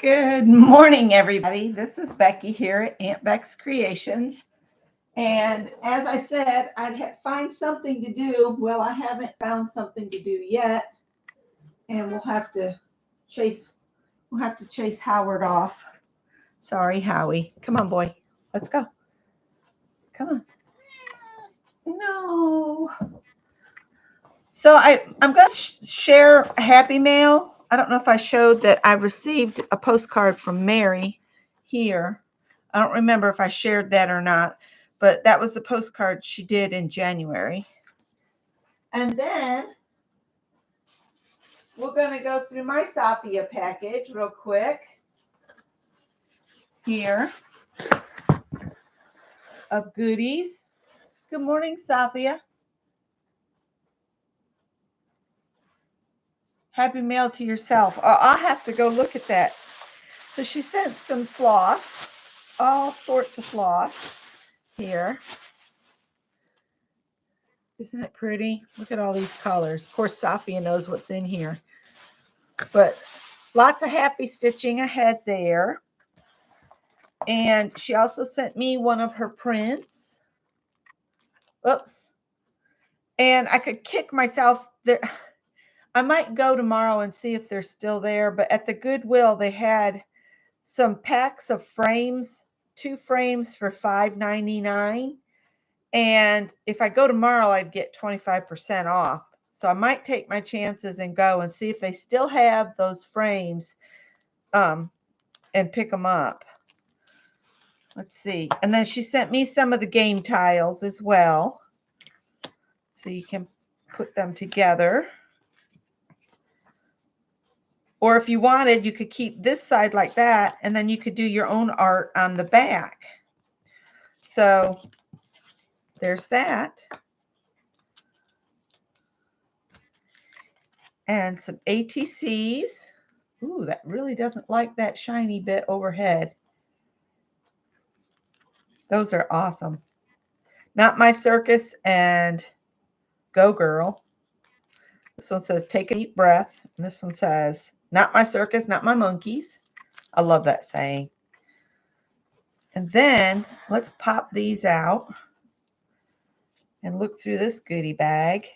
Good morning, everybody. This is Becky here at Aunt Beck's Creations. And as I said, I'd find something to do. Well, I haven't found something to do yet. And we'll have to chase Howard off. Sorry, Howie. Come on, boy. Let's go. Come on. No. So I'm going to share a happy mail. I don't know if I showed that I received a postcard from Mary here. I don't remember if I shared that or not, but that was the postcard she did in January. And then we're going to go through my Sophia package real quick here of goodies. Good morning, Sophia. Happy mail to yourself. I'll have to go look at that. So she sent some floss, all sorts of floss here. Isn't it pretty? Look at all these colors. Of course, Sophia knows what's in here. But lots of happy stitching ahead there. And she also sent me one of her prints. Oops. And I could kick myself there. I might go tomorrow and see if they're still there. But at the Goodwill, they had some packs of frames, 2 frames for $5.99. And if I go tomorrow, I'd get 25% off. So I might take my chances and go and see if they still have those frames and pick them up. Let's see. And then she sent me some of the game tiles as well. So you can put them together. Or if you wanted, you could keep this side like that, and then you could do your own art on the back. So there's that. And some ATCs. Ooh, that really doesn't like that shiny bit overhead. Those are awesome. Not My Circus and Go Girl. This one says, take a deep breath. And this one says, not my circus, not my monkeys. I love that saying. And then let's pop these out and look through this goodie bag.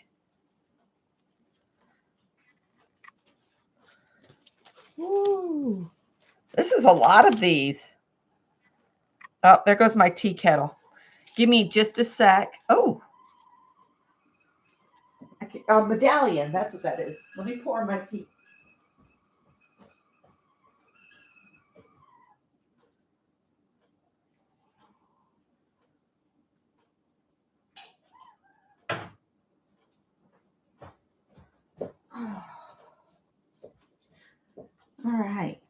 Ooh, this is a lot of these. Oh, there goes my tea kettle. Give me just a sec. Oh, medallion. That's what that is. Let me pour my tea. All right.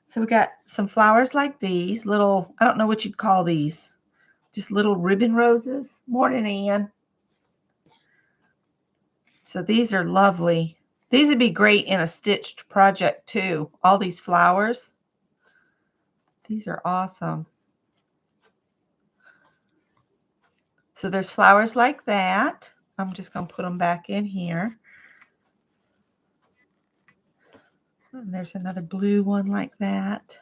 So we got some flowers like these, little, I don't know what you'd call these, just little ribbon roses. Morning, Ann. So these are lovely. These would be great in a stitched project too. All these flowers. These are awesome. So there's flowers like that. I'm just going to put them back in here. And there's another blue one like that.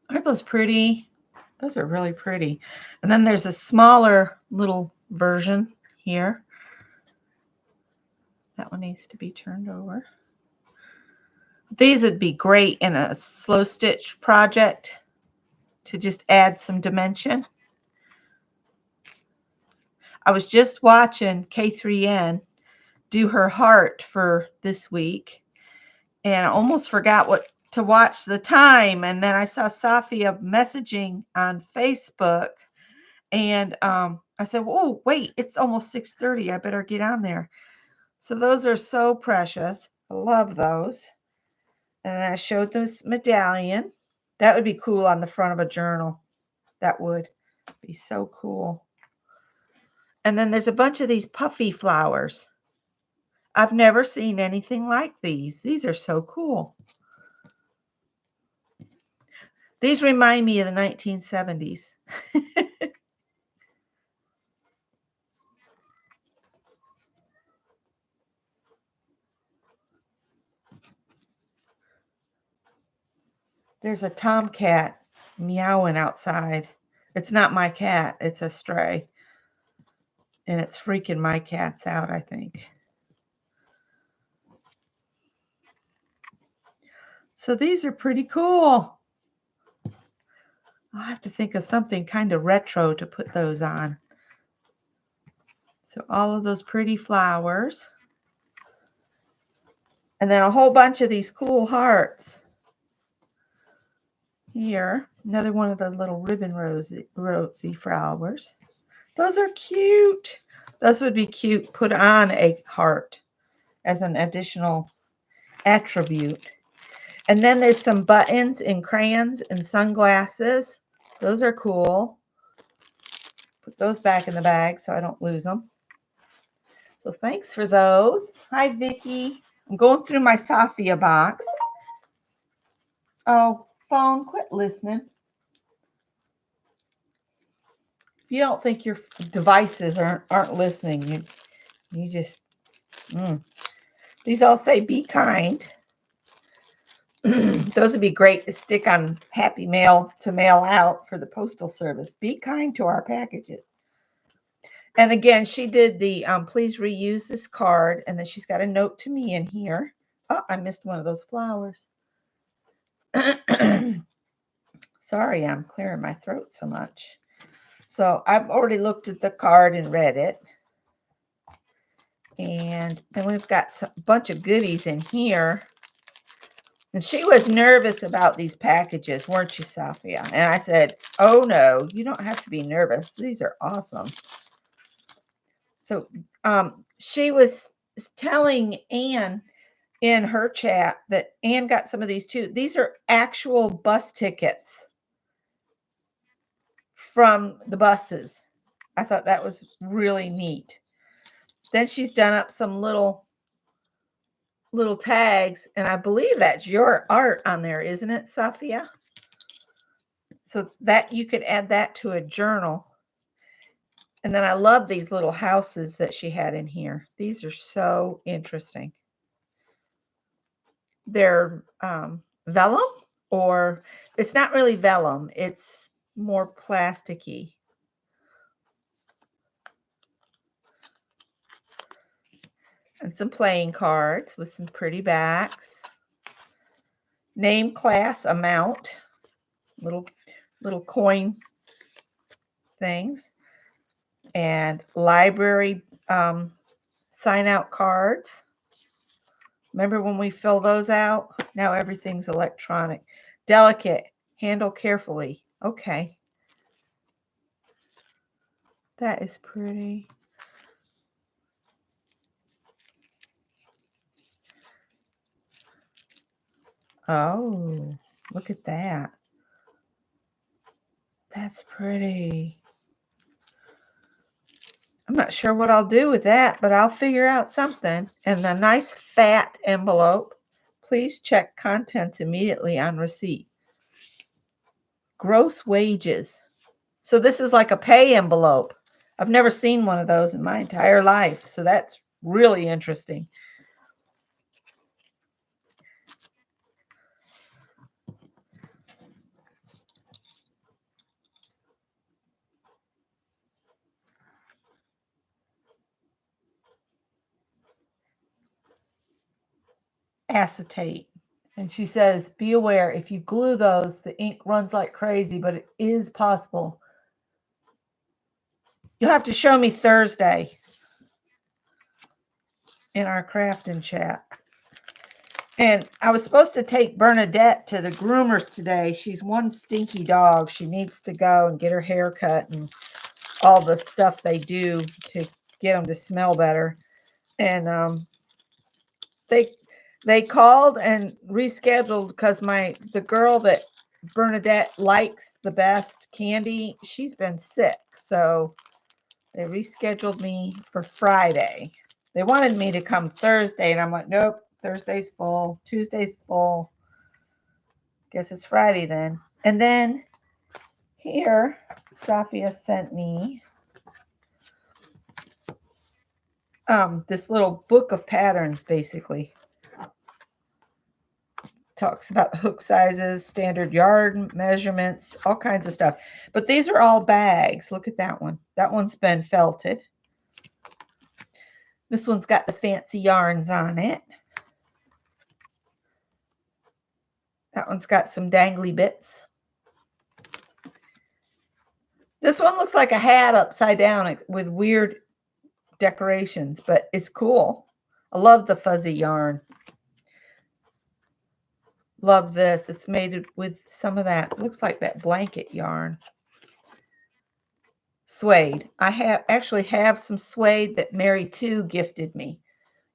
Aren't those pretty? Those are really pretty. And then there's a smaller little version here. That one needs to be turned over. These would be great in a slow stitch project to just add some dimension. I was just watching K3N do her heart for this week, and I almost forgot what to watch the time. And then I saw Sophia messaging on Facebook, and I said, "Oh, wait, it's almost 6:30. I better get on there." So those are so precious. I love those. And I showed this medallion. That would be cool on the front of a journal. That would be so cool. And then there's a bunch of these puffy flowers. I've never seen anything like these. These are so cool. These remind me of the 1970s. There's a tomcat meowing outside. It's not my cat. It's a stray. And it's freaking my cats out, I think. So these are pretty cool. I'll have to think of something kind of retro to put those on. So all of those pretty flowers. And then a whole bunch of these cool hearts. Here, another one of the little ribbon rosy flowers. Those are cute. Those would be cute. Put on a heart as an additional attribute. And then there's some buttons and crayons and sunglasses. Those are cool. Put those back in the bag so I don't lose them. So thanks for those. Hi, Vicki. I'm going through my Sophia box. Oh, phone, quit listening. If you don't think your devices aren't listening, you just... These all say be kind. Those would be great to stick on Happy Mail to mail out for the Postal Service. Be kind to our packages. And again, she did the please reuse this card. And then she's got a note to me in here. Oh, I missed one of those flowers. Sorry, I'm clearing my throat so much. So I've already looked at the card and read it. And then we've got a bunch of goodies in here. And she was nervous about these packages, weren't you, Sophia? And I said, oh, no, you don't have to be nervous. These are awesome. So she was telling Anne in her chat that Anne got some of these too. These are actual bus tickets from the buses. I thought that was really neat. Then she's done up some little tags, and I believe that's your art on there, isn't it, Sophia? So that you could add that to a journal. And then I love these little houses that she had in here. These are so interesting. They're vellum, or it's not really vellum. It's more plasticky. And some playing cards with some pretty backs. Name, class, amount. Little coin things. And library sign out cards. Remember when we fill those out? Now everything's electronic. Delicate. Handle carefully. Okay. That is pretty. Oh, look at that. That's pretty. I'm not sure what I'll do with that, but I'll figure out something. And a nice fat envelope. Please check contents immediately on receipt. Gross wages. So this is like a pay envelope. I've never seen one of those in my entire life. So that's really interesting. Acetate. And she says, be aware, if you glue those, the ink runs like crazy, but it is possible. You'll have to show me Thursday in our crafting chat. And I was supposed to take Bernadette to the groomers today. She's one stinky dog. She needs to go and get her hair cut and all the stuff they do to get them to smell better. And they called and rescheduled because the girl that Bernadette likes the best, Candy, she's been sick. So they rescheduled me for Friday. They wanted me to come Thursday, and I'm like, nope, Thursday's full, Tuesday's full. Guess it's Friday then. And then here, Sophia sent me this little book of patterns, basically, talks about hook sizes, standard yard measurements, all kinds of stuff. But these are all bags. Look at that one. That one's been felted. This one's got the fancy yarns on it. That one's got some dangly bits. This one looks like a hat upside down with weird decorations, but it's cool. I love the fuzzy yarn. Love this. It's made with some of that, looks like that blanket yarn. Suede. I actually have some suede that Mary 2 gifted me.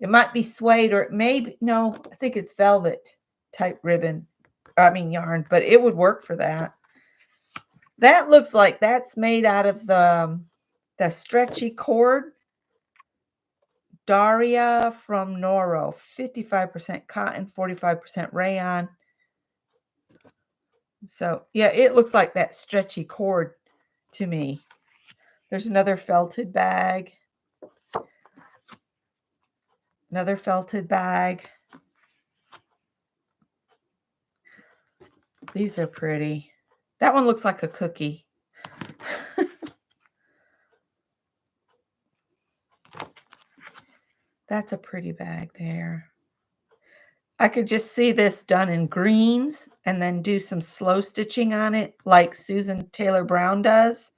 It might be suede or it may be, no, I think it's velvet type ribbon. I mean yarn, but it would work for that. That looks like that's made out of the stretchy cord. Daria from Noro. 55% cotton, 45% rayon. So, yeah, it looks like that stretchy cord to me. There's another felted bag. Another felted bag. These are pretty. That one looks like a cookie. That's a pretty bag there. I could just see this done in greens and then do some slow stitching on it like Susan Taylor Brown does.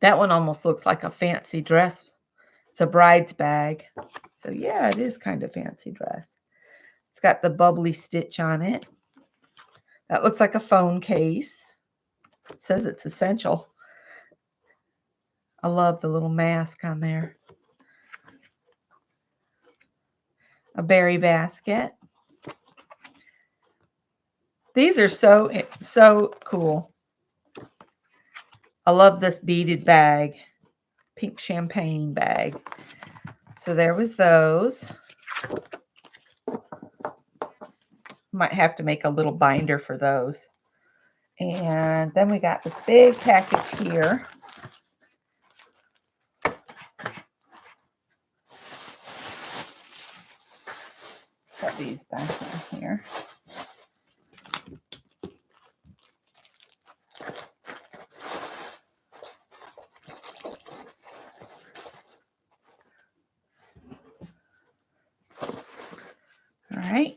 That one almost looks like a fancy dress. It's a bride's bag. So yeah, it is kind of fancy dress. It's got the bubbly stitch on it. That looks like a phone case. It says it's essential. I love the little mask on there. A berry basket. These are so cool. I love this beaded bag. Pink champagne bag. So there was those. Might have to make a little binder for those. And then we got this big package here. Put these back in here. All right.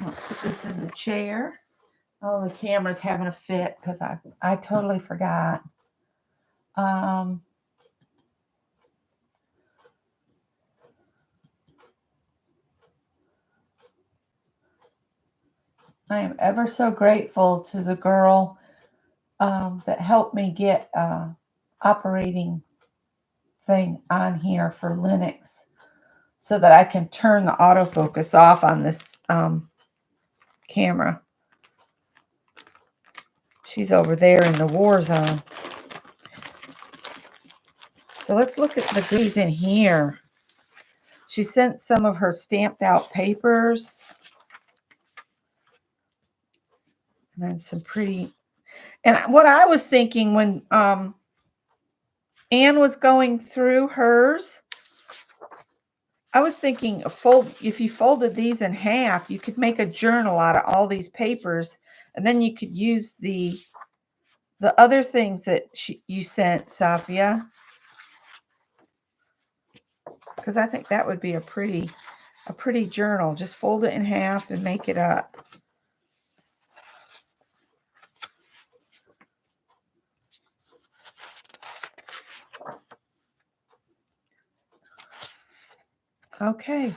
I'll put this in the chair. Oh, the camera's having a fit because I totally forgot. I am ever so grateful to the girl that helped me get operating thing on here for Linux so that I can turn the autofocus off on this camera. She's over there in the war zone. So let's look at the goodies in here. She sent some of her stamped out papers. And then some pretty, and what I was thinking when Anne was going through hers, I was thinking if you folded these in half, you could make a journal out of all these papers, and then you could use the other things that you sent, Safia, because I think that would be a pretty journal. Just fold it in half and make it up. Okay.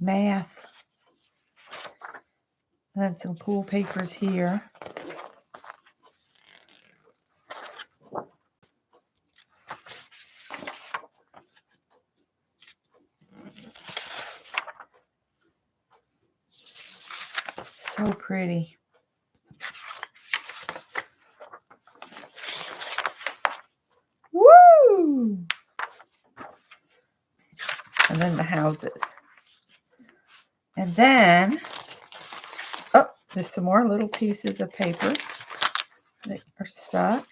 Math. And some cool papers here. So pretty. Woo! And then the houses. And then, oh, there's some more little pieces of paper that are stuck.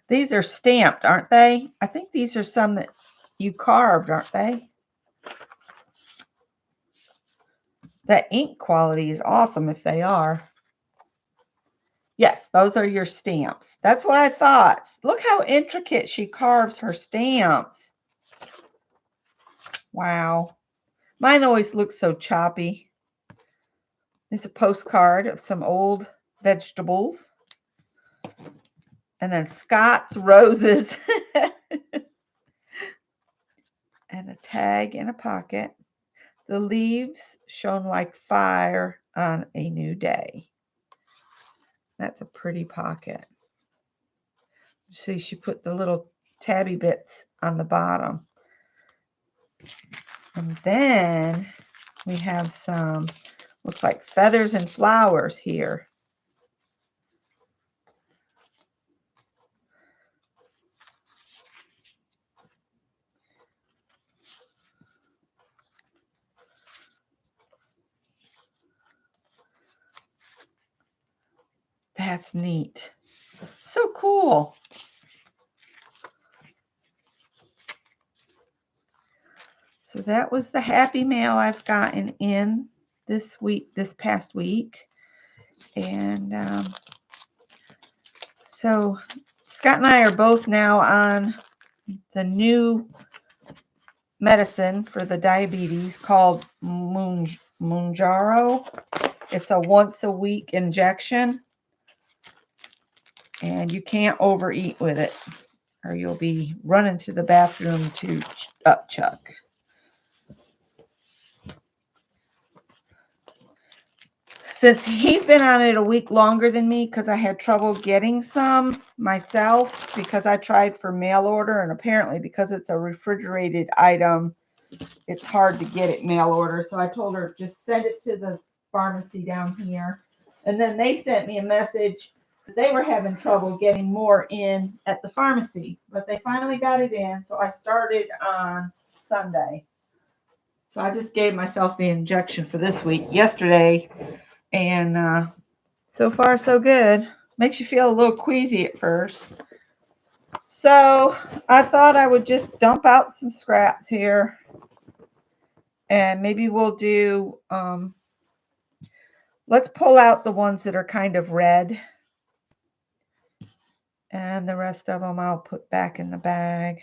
These are stamped, aren't they? I think these are some that you carved, aren't they? That ink quality is awesome if they are. Yes, those are your stamps. That's what I thought. Look how intricate she carves her stamps. Wow. Mine always looks so choppy. There's a postcard of some old vegetables. And then Scott's roses. And a tag in a pocket. The leaves shone like fire on a new day. That's a pretty pocket. See, she put the little tabby bits on the bottom. And then we have some, looks like feathers and flowers here. That's neat. So cool. So that was the happy mail I've gotten in this week, this past week. And so Scott and I are both now on the new medicine for the diabetes called Mounjaro. It's a once a week injection. And you can't overeat with it, or you'll be running to the bathroom to upchuck. Since he's been on it a week longer than me, because I had trouble getting some myself, because I tried for mail order, and apparently because it's a refrigerated item, it's hard to get it mail order. So I told her, just send it to the pharmacy down here. And then they sent me a message that they were having trouble getting more in at the pharmacy, but they finally got it in. So I started on Sunday. So I just gave myself the injection for this week yesterday, and so far so good. Makes you feel a little queasy at first. So I thought I would just dump out some scraps here, and maybe we'll do, let's pull out the ones that are kind of red, and the rest of them I'll put back in the bag,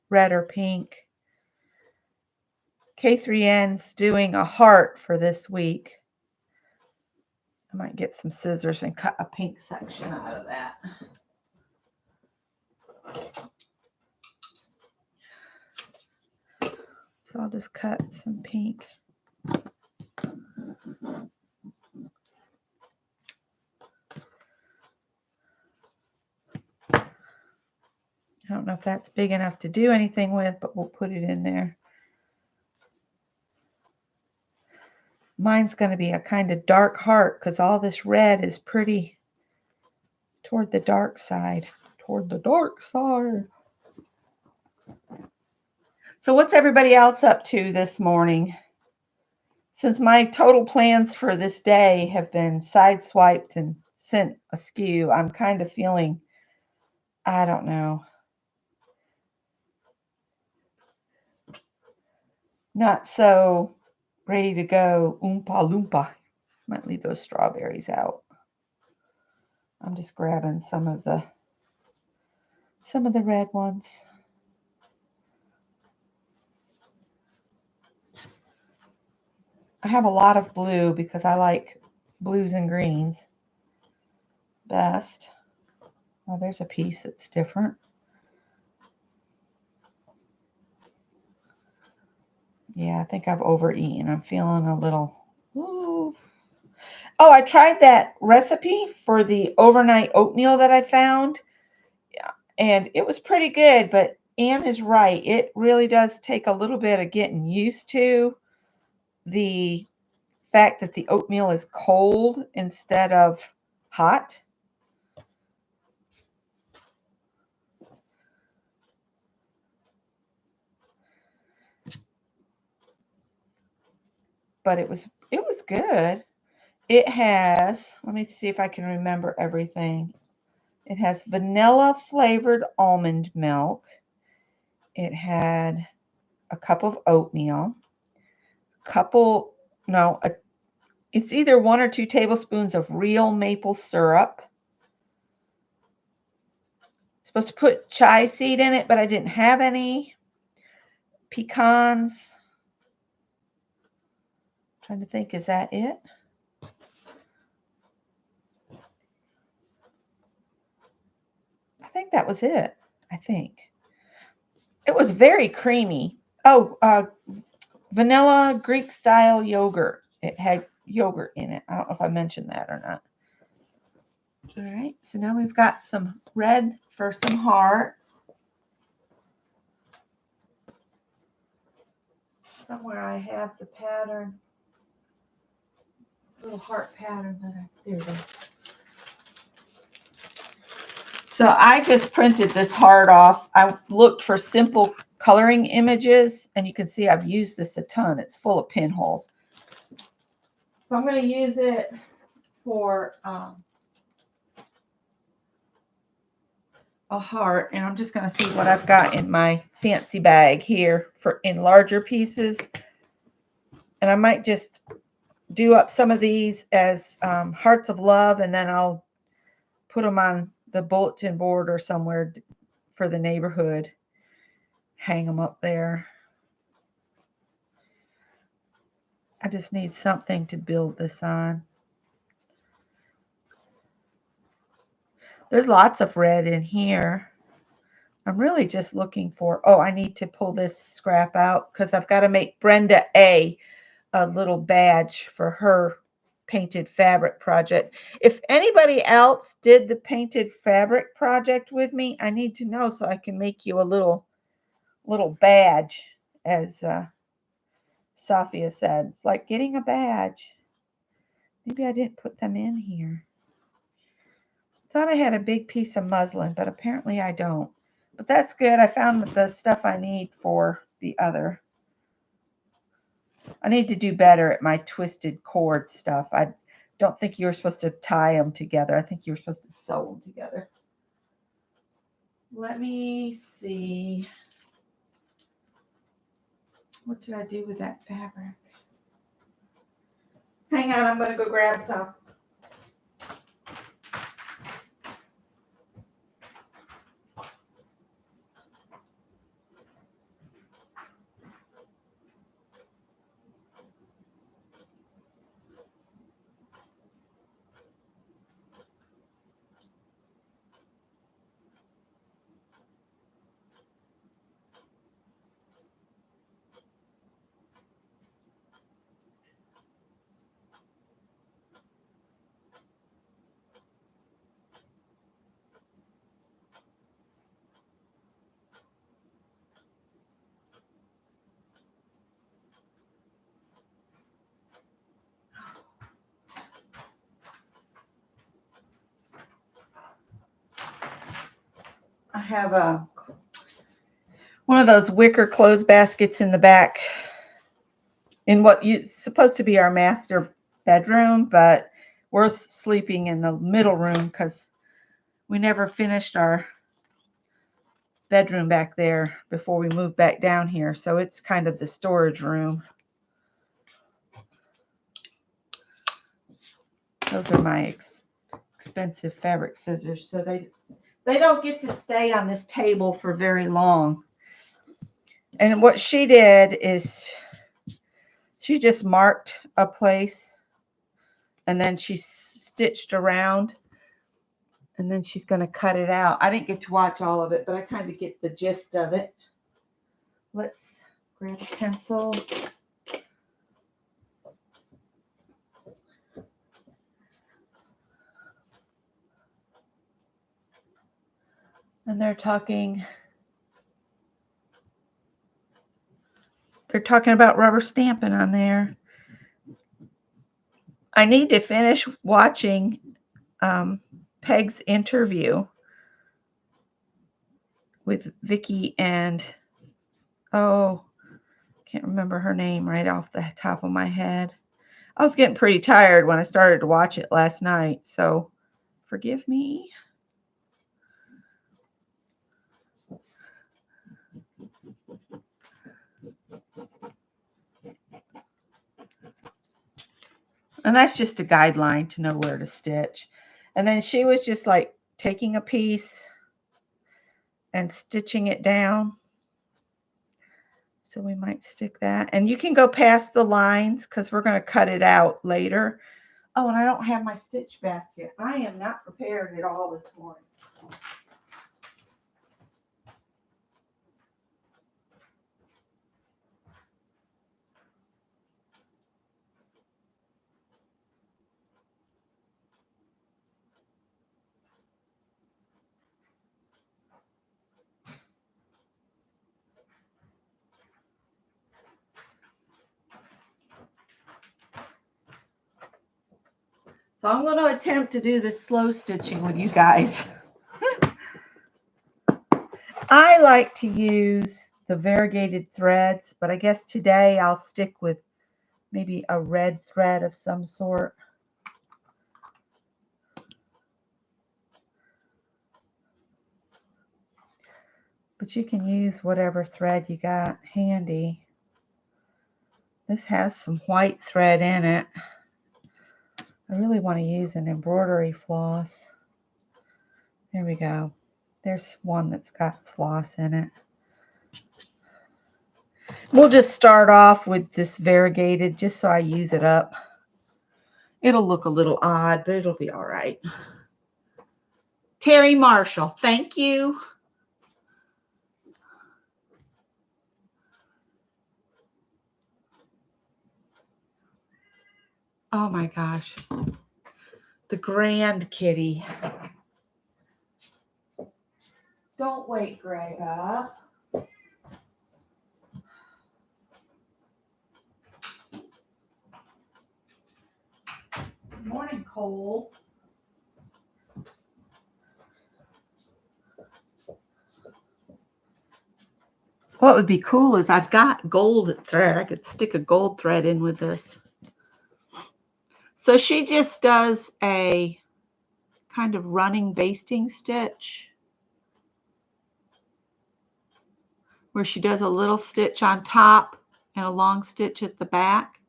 red or pink. K3N's doing a heart for this week. I might get some scissors and cut a pink section out of that. So I'll just cut some pink. I don't know if that's big enough to do anything with, but we'll put it in there. Mine's going to be a kind of dark heart because all this red is pretty toward the dark side. Toward the dark side. So what's everybody else up to this morning? Since my total plans for this day have been sideswiped and sent askew, I'm kind of feeling, I don't know, not so ready to go oompa loompa. Might leave those strawberries out. I'm just grabbing some of the red ones. I have a lot of blue because I like blues and greens best. Oh, there's a piece that's different. Yeah, I think I've overeaten. I'm feeling a little. Ooh. Oh, I tried that recipe for the overnight oatmeal that I found. Yeah, and it was pretty good, but Anne is right. It really does take a little bit of getting used to the fact that the oatmeal is cold instead of hot. But it was good. It has, let me see if I can remember everything. It has vanilla flavored almond milk. It had a cup of oatmeal, it's either 1 or 2 tablespoons of real maple syrup. Supposed to put chai seed in it, but I didn't have any. Pecans. I'm trying to think, is that it? I think that was it. I think. It was very creamy. Oh, vanilla Greek style yogurt. It had yogurt in it. I don't know if I mentioned that or not. All right, so now we've got some red for some hearts. Somewhere I have the pattern, little heart pattern there it is. So I just printed this heart off. I looked for simple coloring images, and you can see I've used this a ton. It's full of pinholes. So I'm going to use it for a heart, and I'm just going to see what I've got in my fancy bag here for in larger pieces. And I might just do up some of these as hearts of love, and then I'll put them on the bulletin board or somewhere for the neighborhood. Hang them up there. I just need something to build this on. There's lots of red in here. I'm really just looking for, I need to pull this scrap out because I've got to make Brenda a little badge for her painted fabric project. If anybody else did the painted fabric project with me, I need to know so I can make you a little badge, as Safia said. It's like getting a badge. Maybe I didn't put them in here. Thought I had a big piece of muslin, but apparently I don't. But that's good. I found the stuff I need for the other. I need to do better at my twisted cord stuff. I don't think you were supposed to tie them together. I think you were supposed to sew them together. Let me see. What did I do with that fabric? Hang on, I'm going to go grab some. I have one of those wicker clothes baskets in the back in what is supposed to be our master bedroom, but we're sleeping in the middle room because we never finished our bedroom back there before we moved back down here. So it's kind of the storage room. Those are my expensive fabric scissors. So they don't get to stay on this table for very long. And what she did is she just marked a place and then she stitched around and then she's going to cut it out. I didn't get to watch all of it, but I kind of get the gist of it. Let's grab a pencil. And they're talking about rubber stamping on there. I need to finish watching Peg's interview with Vicky and can't remember her name right off the top of my head. I was getting pretty tired when I started to watch it last night, so forgive me. And that's just a guideline to know where to stitch. And then she was just like taking a piece and stitching it down. So we might stick that. And you can go past the lines because we're going to cut it out later. Oh, and I don't have my stitch basket. I am not prepared at all this morning. So I'm going to attempt to do this slow stitching with you guys. I like to use the variegated threads, but I guess today I'll stick with maybe a red thread of some sort. But you can use whatever thread you got handy. This has some white thread in it. I really want to use an embroidery floss. There we go. There's one that's got floss in it. We'll just start off with this variegated just so I use it up. It'll look a little odd, but it'll be all right. Terry Marshall, thank you. Oh my gosh. The grand kitty. Don't wait, Grega. Good morning, Cole. What would be cool is I've got gold thread. I could stick a gold thread in with this. So she just does a kind of running basting stitch where she does a little stitch on top and a long stitch at the back.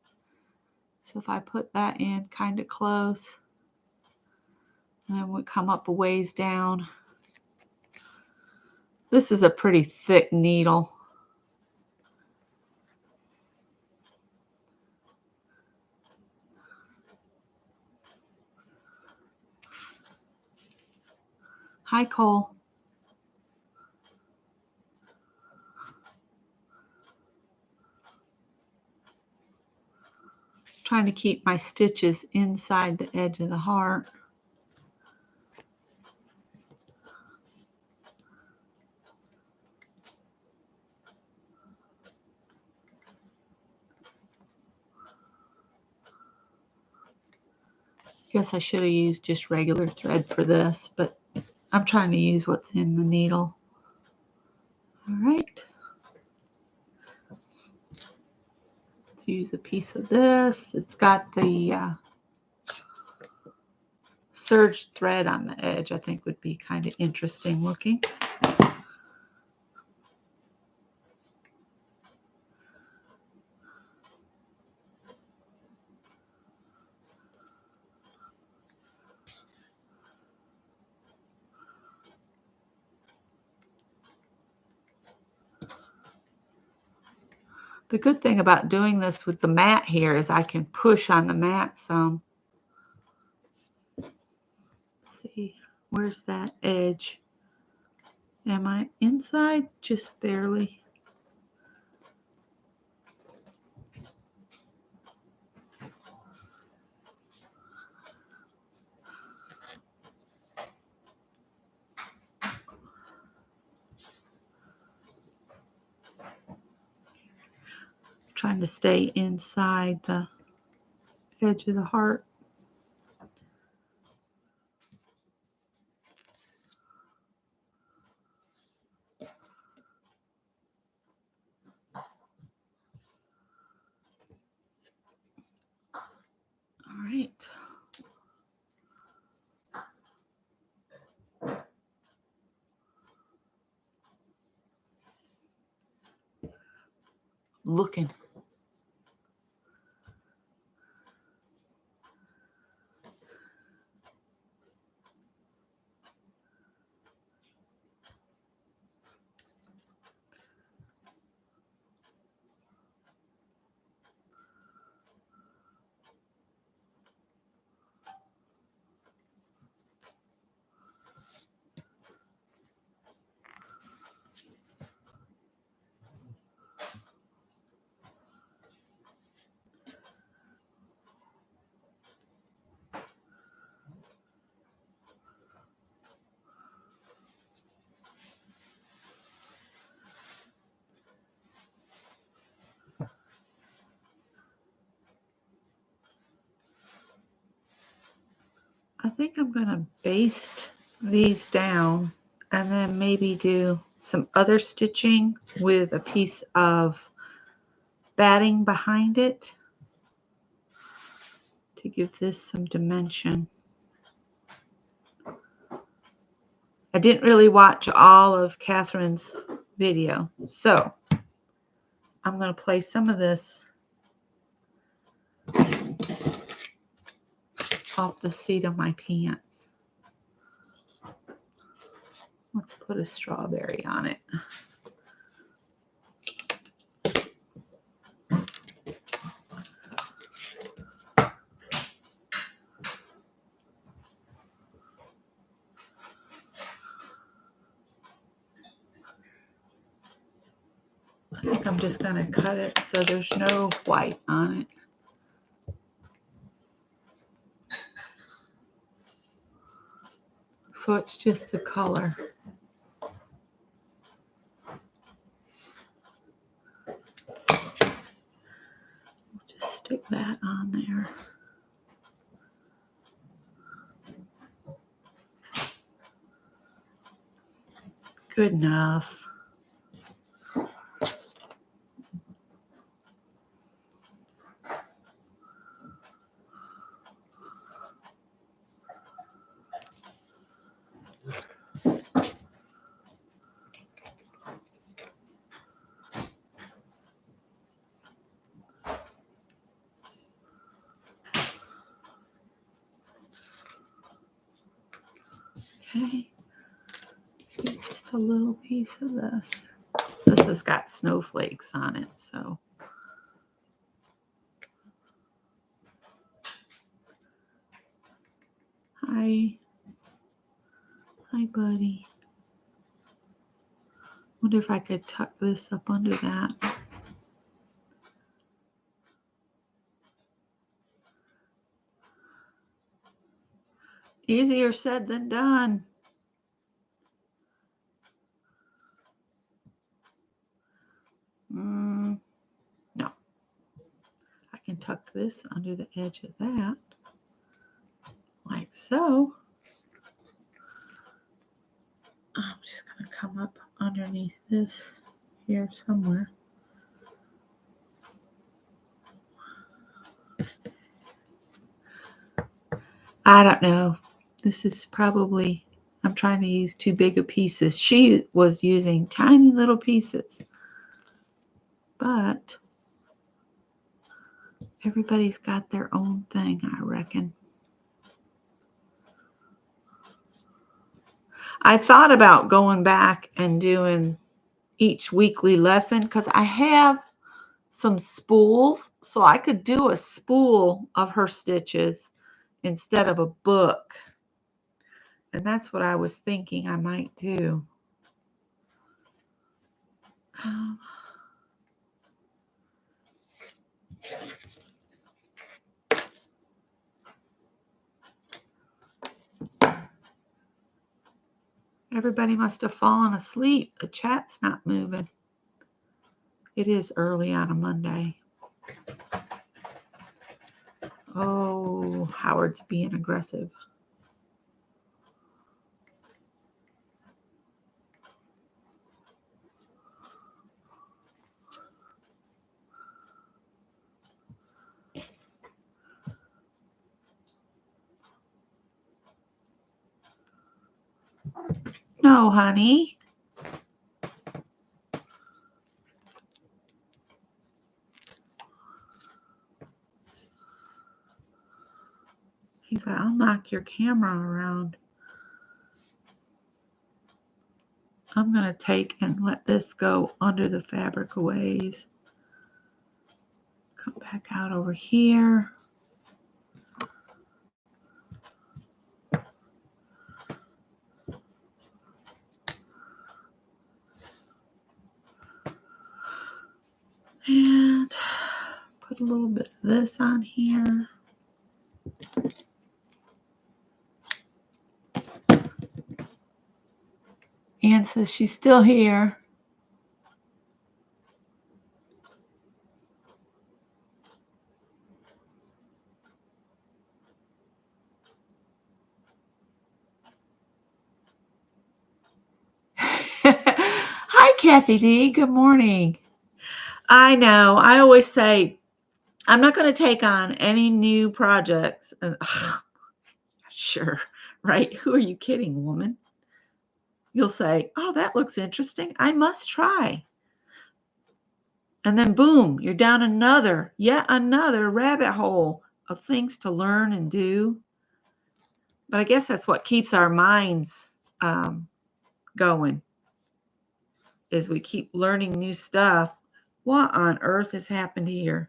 So if I put that in kind of close, and then we come up a ways down. This is a pretty thick needle. Hi, Cole. Trying to keep my stitches inside the edge of the heart. Guess I should have used just regular thread for this, but I'm trying to use what's in the needle. All right. Let's use a piece of this. It's got the serged thread on the edge. I think would be kind of interesting looking. The good thing about doing this with the mat here is I can push on the mat some. Let's see, where's that edge? Am I inside? Just barely. Trying to stay inside the edge of the heart. looking. I think I'm going to baste these down and then maybe do some other stitching with a piece of batting behind it to give this some dimension. I didn't really watch all of Catherine's video, so I'm going to place some of this off the seat of my pants. Let's put a strawberry on it. I think I'm just going to cut it so there's no white on it. So it's just the color. We'll just stick that on there. Good enough. Okay, just a little piece of this. This has got snowflakes on it, so. Hi, buddy. Wonder if I could tuck this up under that. Easier said than done. No. I can tuck this under the edge of that, like so. I'm just going to come up underneath this here somewhere. I don't know. This is probably, I'm trying to use too big of pieces. She was using tiny little pieces. But everybody's got their own thing, I reckon. I thought about going back and doing each weekly lesson because I have some spools, so I could do a spool of her stitches instead of a book. And that's what I was thinking I might do. Everybody must have fallen asleep. The chat's not moving. It is early on a Monday. Oh, Howard's being aggressive. No, honey. He's like, I'll knock your camera around. I'm going to take and let this go under the fabric a ways. Come back out over here. And put a little bit of this on here. Anne says she's still here. Hi, Kathy D. Good morning. I know. I always say, I'm not going to take on any new projects. And, sure, right? Who are you kidding, woman? You'll say, oh, that looks interesting. I must try. And then boom, you're down yet another rabbit hole of things to learn and do. But I guess that's what keeps our minds going, is we keep learning new stuff. What on earth has happened here?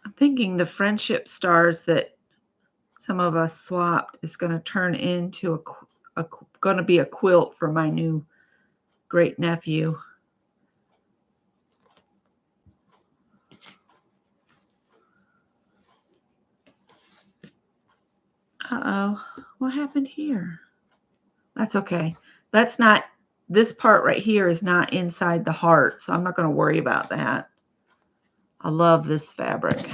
I'm thinking the friendship stars that some of us swapped is going to turn into going to be a quilt for my new great nephew. Uh-oh, what happened here? That's okay. This part right here is not inside the heart, so I'm not going to worry about that. I love this fabric.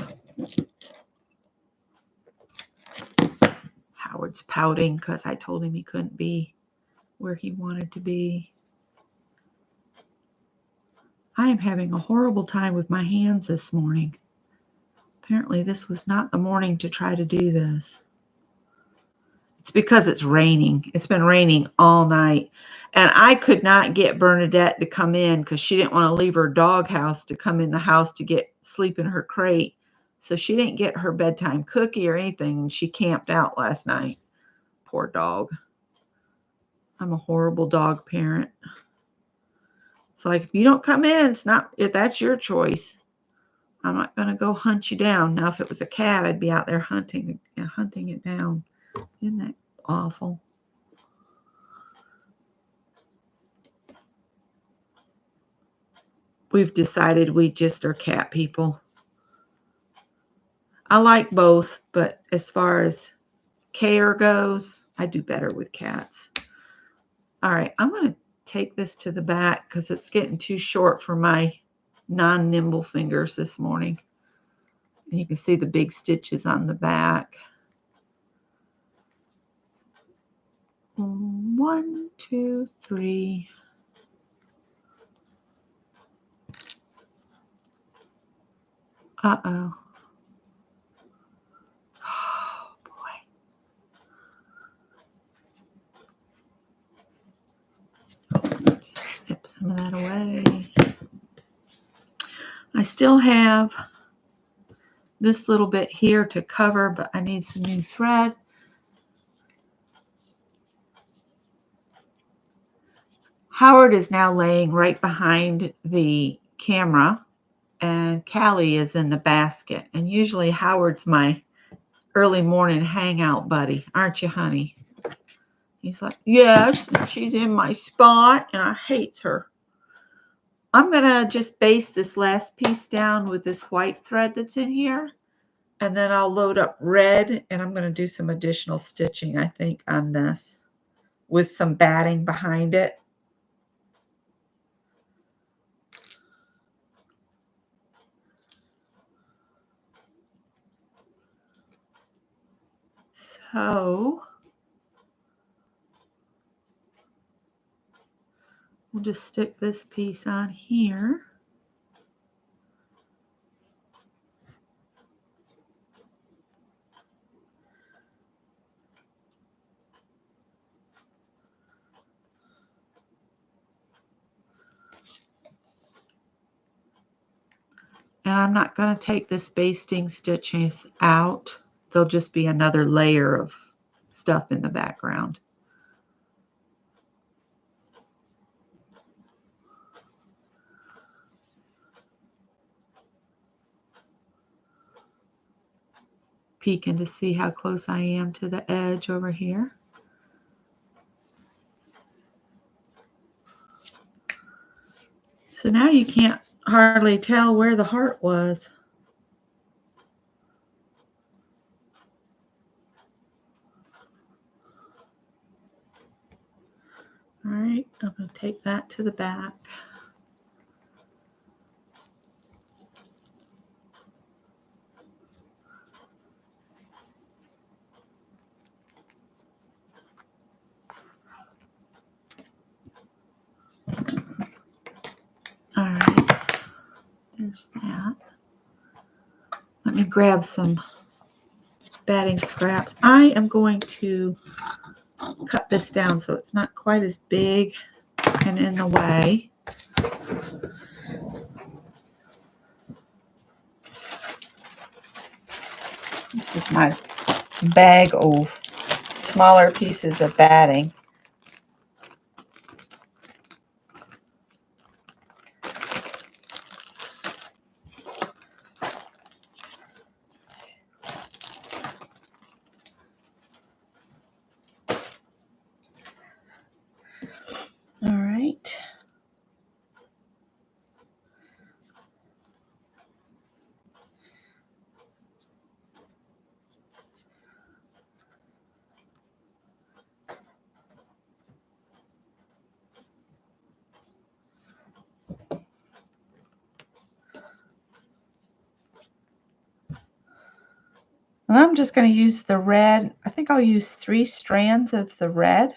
Howard's pouting because I told him he couldn't be where he wanted to be. I am having a horrible time with my hands this morning. Apparently this was not the morning to try to do this. It's because it's raining. It's been raining all night. And I could not get Bernadette to come in because she didn't want to leave her doghouse to come in the house to get sleep in her crate. So she didn't get her bedtime cookie or anything. And she camped out last night. Poor dog. I'm a horrible dog parent. It's like, if you don't come in, that's your choice. I'm not going to go hunt you down. Now, if it was a cat, I'd be out there hunting it down. Isn't that awful? We've decided we just are cat people. I like both, but as far as care goes, I do better with cats. All right, I'm going to take this to the back because it's getting too short for my non-nimble fingers this morning. And you can see the big stitches on the back. 1, 2, 3. Uh-oh. Oh, boy. Snip some of that away. I still have this little bit here to cover, but I need some new thread. Howard is now laying right behind the camera, and Callie is in the basket. And usually Howard's my early morning hangout buddy, aren't you, honey? He's like, yes, she's in my spot, and I hate her. I'm going to just base this last piece down with this white thread that's in here, and then I'll load up red, and I'm going to do some additional stitching, I think, on this with some batting behind it. So we'll just stick this piece on here. I'm not going to take this basting stitches out. There'll just be another layer of stuff in the background. Peeking to see how close I am to the edge over here. So now you can't hardly tell where the heart was. All right, I'm going to take that to the back. All right, there's that. Let me grab some batting scraps. I am going to cut this down so it's not quite as big and in the way. This is my bag of smaller pieces of batting. All right. And I'm just going to use the red. I think I'll use 3 strands of the red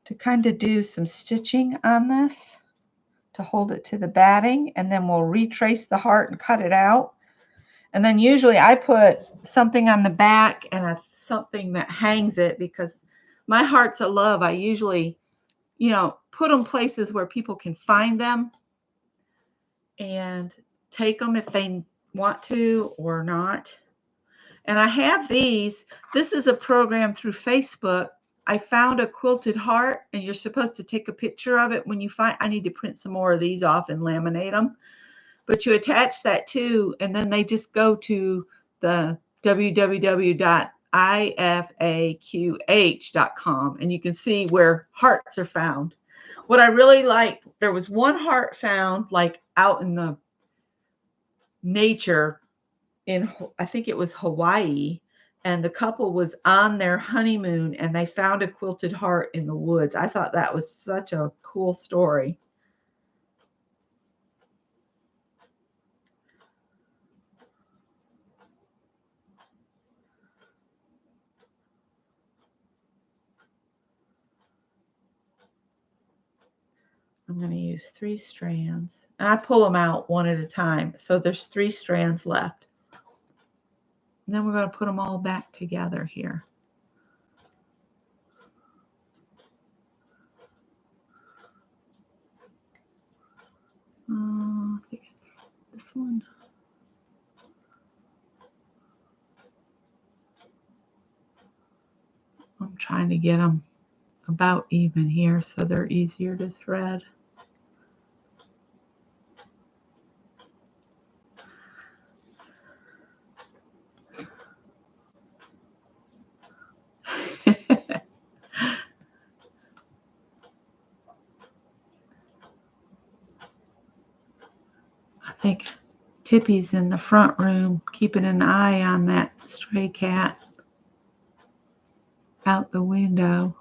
to kind of do some stitching on this to hold it to the batting, and then we'll retrace the heart and cut it out. And then usually I put something on the back and something that hangs it, because my hearts of love, I usually, put them places where people can find them and take them if they want to or not. And I have these. This is a program through Facebook. I found a quilted heart, and you're supposed to take a picture of it when you find. I need to print some more of these off and laminate them. But you attach that too, and then they just go to the www.ifaqh.com, and you can see where hearts are found. What I really like, there was one heart found like out in the nature in, I think it was Hawaii, and the couple was on their honeymoon and they found a quilted heart in the woods. I thought that was such a cool story. I'm going to use 3 strands, and I pull them out one at a time. So there's 3 strands left. And then we're going to put them all back together here. I think it's this one. I'm trying to get them about even here so they're easier to thread. I think Tippy's in the front room keeping an eye on that stray cat out the window.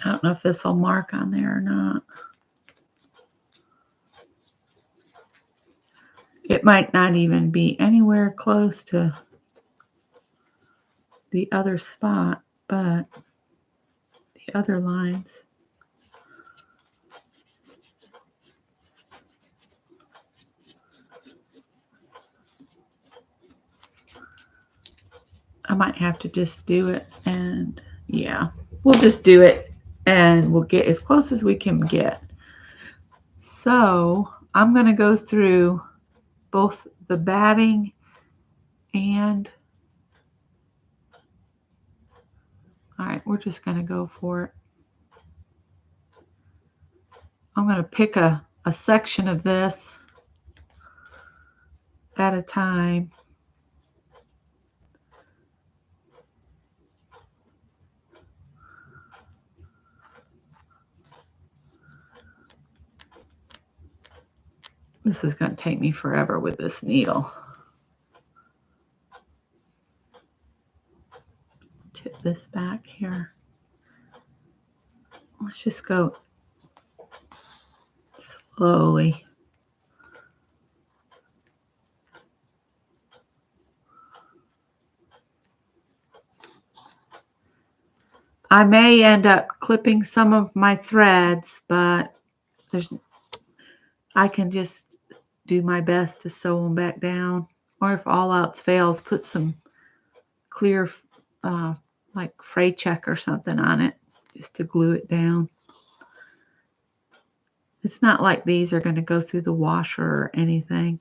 I don't know if this will mark on there or not. It might not even be anywhere close to the other spot, but the the other lines. I might have to just do it, and yeah, we'll just do it and we'll get as close as we can get. So I'm going to go through both the batting and, all right, we're just going to go for it. I'm going to pick a section of this at a time. This is going to take me forever with this needle. Tip this back here. Let's just go slowly. I may end up clipping some of my threads, but I can just do my best to sew them back down. Or if all else fails, put some clear like fray check or something on it just to glue it down. It's not like these are going to go through the washer or anything.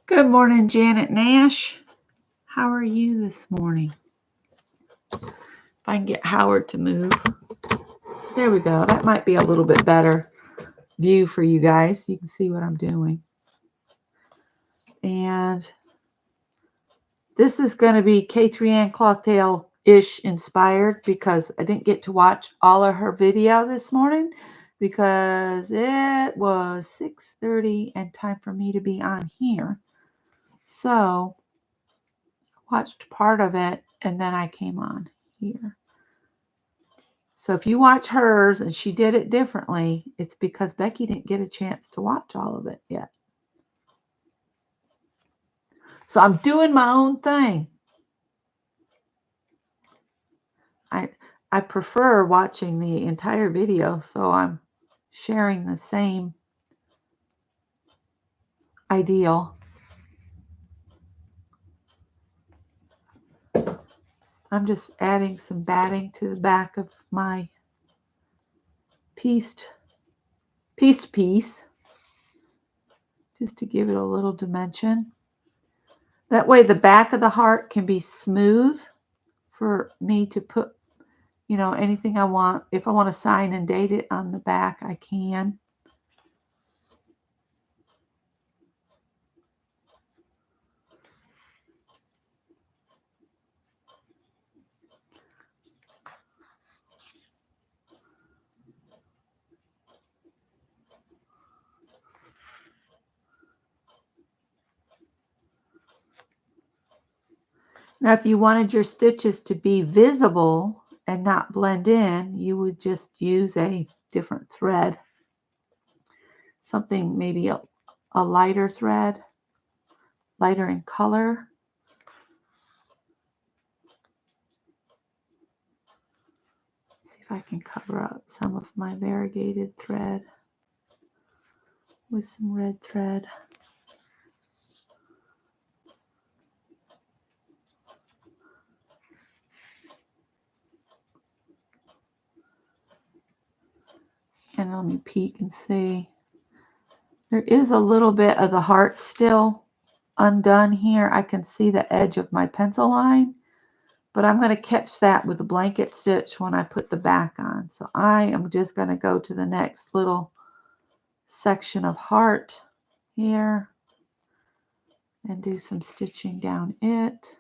Good morning, Janet Nash. How are you this morning? If I can get Howard to move. There we go. That might be a little bit better view for you guys. You can see what I'm doing. And this is going to be K3 Ann Clothtail-ish inspired because I didn't get to watch all of her video this morning because it was 6:30 and time for me to be on here. So watched part of it and then I came on here. So if you watch hers and she did it differently, it's because Becky didn't get a chance to watch all of it yet. So I'm doing my own thing. I prefer watching the entire video, so I'm sharing the same ideal. I'm just adding some batting to the back of my pieced piece, just to give it a little dimension. That way the back of the heart can be smooth for me to put, anything I want. If I want to sign and date it on the back, I can. Now, if you wanted your stitches to be visible and not blend in, you would just use a different thread. Something maybe a lighter thread, lighter in color. Let's see if I can cover up some of my variegated thread with some red thread. And let me peek and see. There is a little bit of the heart still undone here. I can see the edge of my pencil line, but I'm going to catch that with a blanket stitch when I put the back on. So I am just going to go to the next little section of heart here and do some stitching down it.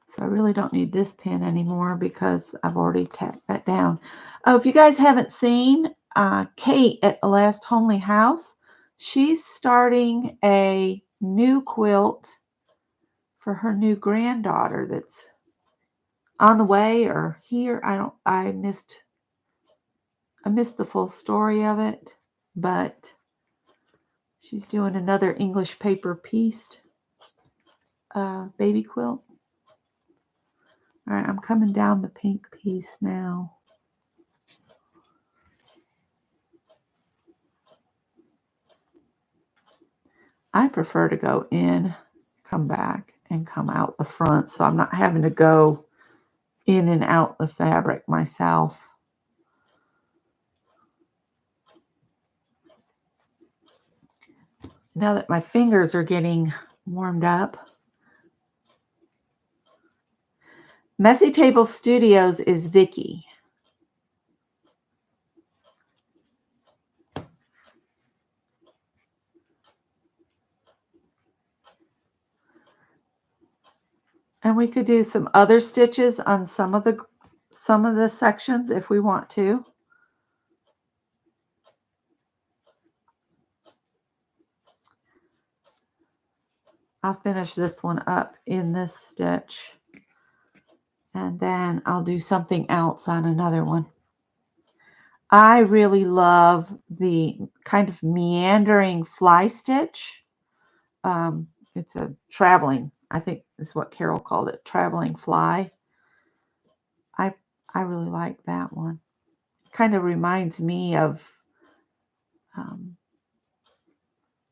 So I really don't need this pin anymore because I've already tacked that down. Oh, if you guys haven't seen Kate at the last Homely House, She's starting a new quilt for her new granddaughter that's on the way or here. I missed the full story of it, but she's doing another English paper pieced baby quilt. All right, I'm coming down the pink piece now. I prefer to go in, come back, and come out the front, so I'm not having to go in and out the fabric myself. Now that my fingers are getting warmed up. Messy Table Studios is Vicky. And we could do some other stitches on some of the sections if we want to. I'll finish this one up in this stitch, and then I'll do something else on another one. I really love the kind of meandering fly stitch. It's a traveling, I think is what Carol called it, traveling fly. I really like that one. Kind of reminds me of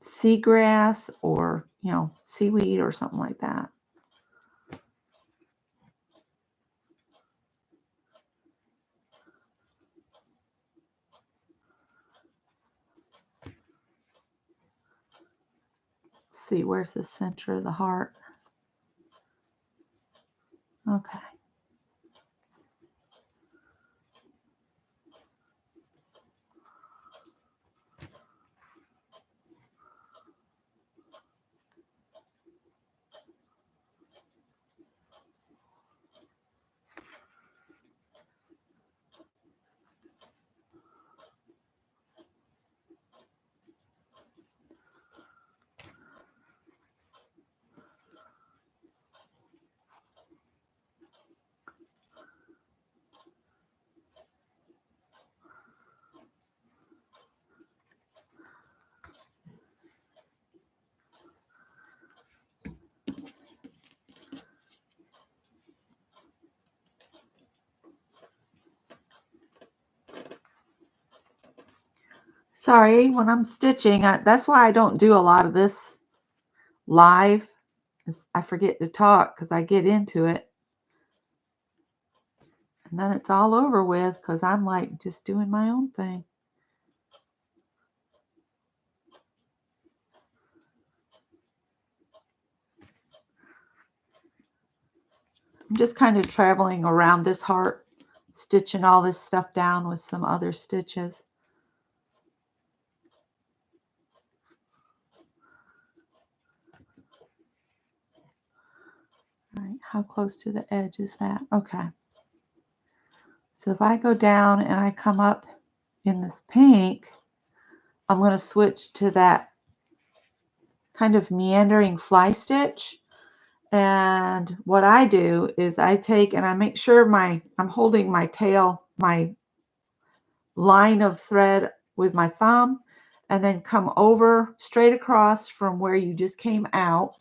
seagrass or, seaweed or something like that. Let's see, where's the center of the heart? Okay. Sorry, when I'm stitching, that's why I don't do a lot of this live. I forget to talk because I get into it. And then it's all over with because I'm like just doing my own thing. I'm just kind of traveling around this heart, stitching all this stuff down with some other stitches. All right, how close to the edge is that? Okay. So if I go down and I come up in this pink, I'm going to switch to that kind of meandering fly stitch. And what I do is I take and I make sure I'm holding my tail, my line of thread with my thumb, and then come over straight across from where you just came out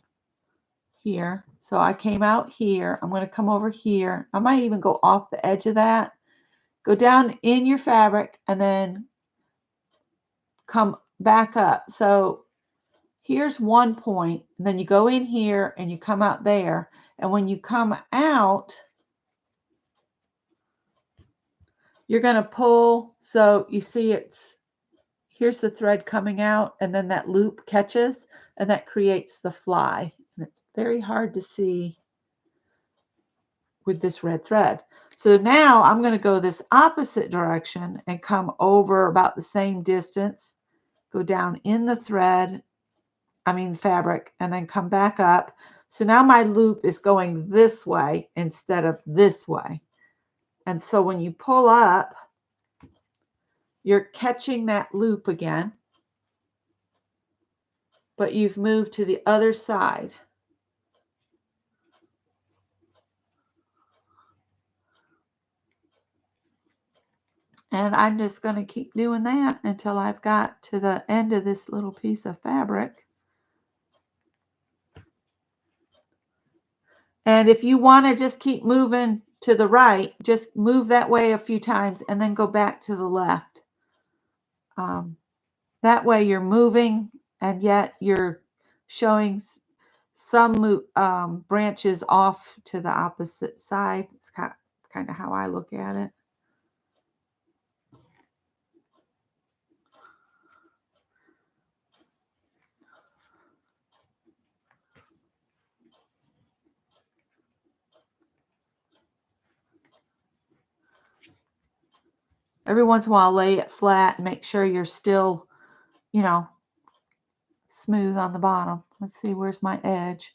here. So I came out here. I'm going to come over here. I might even go off the edge of that. Go down in your fabric and then come back up. So here's one point, and then you go in here and you come out there. And when you come out, you're going to pull. So you see here's the thread coming out, and then that loop catches, and that creates the fly. And it's very hard to see with this red thread. So now I'm going to go this opposite direction and come over about the same distance, go down in the fabric, and then come back up. So now my loop is going this way instead of this way. And so when you pull up, you're catching that loop again. but you've moved to the other side. And I'm just going to keep doing that until I've got to the end of this little piece of fabric. And if you want to just keep moving to the right, just move that way a few times and then go back to the left. That way you're moving and yet you're showing some branches off to the opposite side. It's kind of how I look at it. Every once in a while, lay it flat and make sure you're still, smooth on the bottom. Let's see, where's my edge?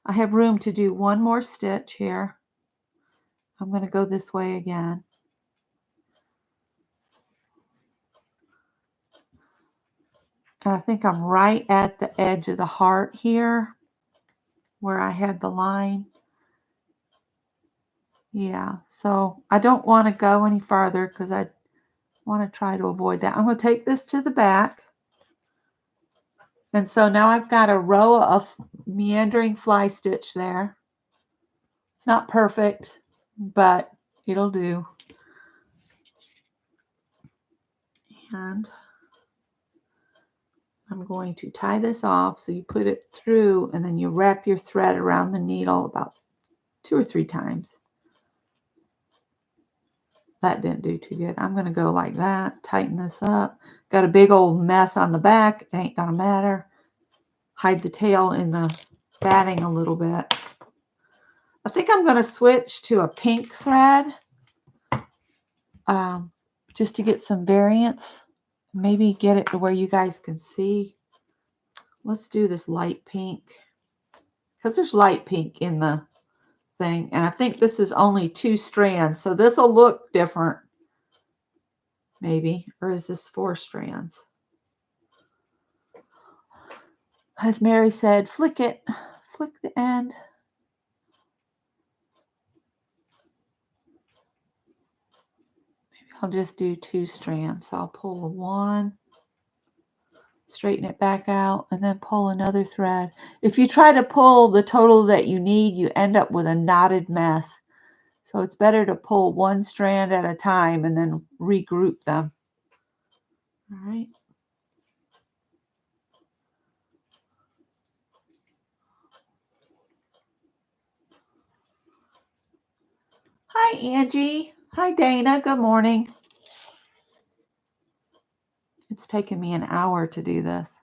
I have room to do one more stitch here. I'm going to go this way again. And I think I'm right at the edge of the heart here where I had the line. Yeah, so I don't want to go any farther because I want to try to avoid that. I'm going to take this to the back. And so now I've got a row of meandering fly stitch there. It's not perfect, but it'll do. And I'm going to tie this off. So you put it through and then you wrap your thread around the needle about 2 or 3 times. That didn't do too good. I'm going to go like that, tighten this up. Got a big old mess on the back. It ain't going to matter. Hide the tail in the batting a little bit. I think I'm going to switch to a pink thread just to get some variance. Maybe get it to where you guys can see. Let's do this light pink because there's light pink in the thing. And I think this is only 2 strands. So this will look different. Maybe. Or is this 4 strands? As Mary said, flick it. Flick the end. Maybe I'll just do 2 strands. So I'll pull 1, straighten it back out, and then pull another thread. If you try to pull the total that you need, you end up with a knotted mess. So it's better to pull 1 strand at a time and then regroup them. All right. Hi, Angie. Hi, Dana. Good morning. It's taken me an hour to do this.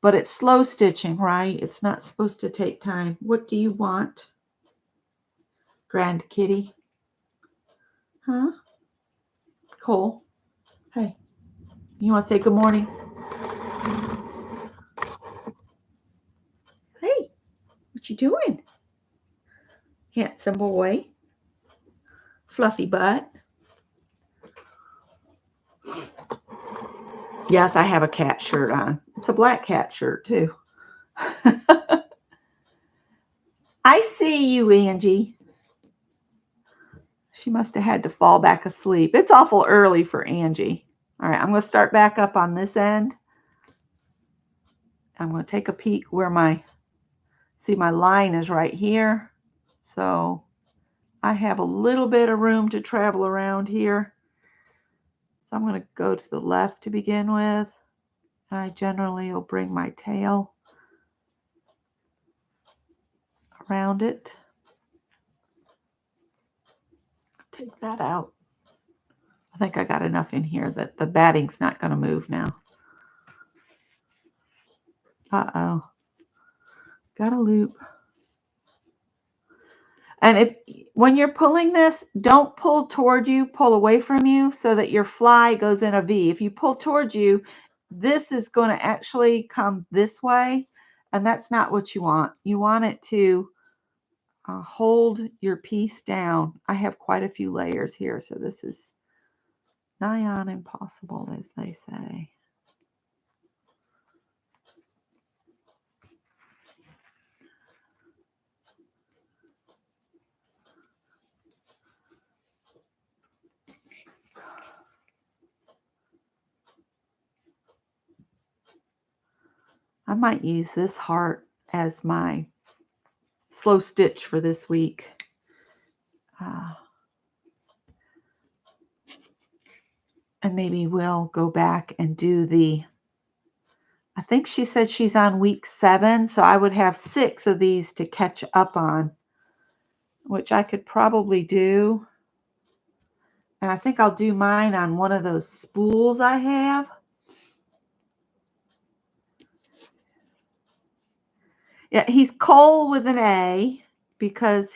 But it's slow stitching, right? It's not supposed to take time. What do you want, Grand Kitty? Huh? Cole? Hey, you want to say good morning? Hey, what you doing? Handsome boy. Fluffy butt. Yes, I have a cat shirt on. It's a black cat shirt, too. I see you, Angie. She must have had to fall back asleep. It's awful early for Angie. All right, I'm going to start back up on this end. I'm going to take a peek where my line is right here. So I have a little bit of room to travel around here. So I'm going to go to the left to begin with. And I generally will bring my tail around it. Take that out. I think I got enough in here that the batting's not going to move now. Uh-oh. Got a loop. And when you're pulling this, don't pull toward you, pull away from you so that your fly goes in a V. If you pull towards you, this is going to actually come this way, and that's not what you want. You want it to hold your piece down. I have quite a few layers here, so this is nigh on impossible, as they say. might use this heart as my slow stitch for this week. And maybe we'll go back and do I think she said she's on week 7, so I would have 6 of these to catch up on, which I could probably do. And I think I'll do mine on one of those spools I have. Yeah, he's Cole with an A because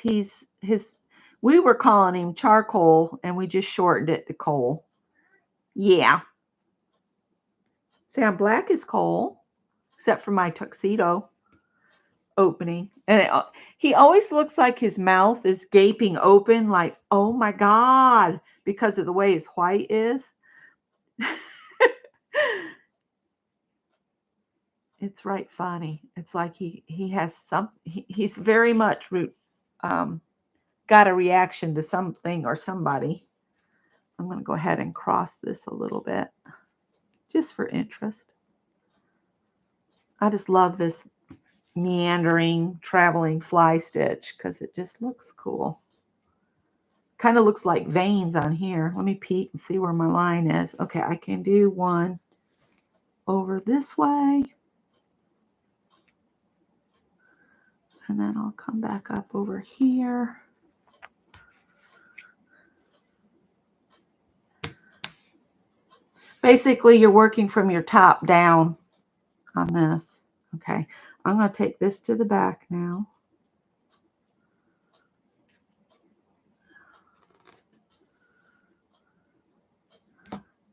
we were calling him Charcoal and we just shortened it to Cole. Yeah. See, I'm black as coal, except for my tuxedo opening. And he always looks like his mouth is gaping open, like, oh my God, because of the way his white is. It's right funny. It's like he has he's very much got a reaction to something or somebody. I'm going to go ahead and cross this a little bit just for interest. I just love this meandering traveling fly stitch because it just looks cool. Kind of looks like veins on here. Let me peek and see where my line is. Okay, I can do one over this way. And then I'll come back up over here. Basically, you're working from your top down on this. Okay, I'm going to take this to the back now.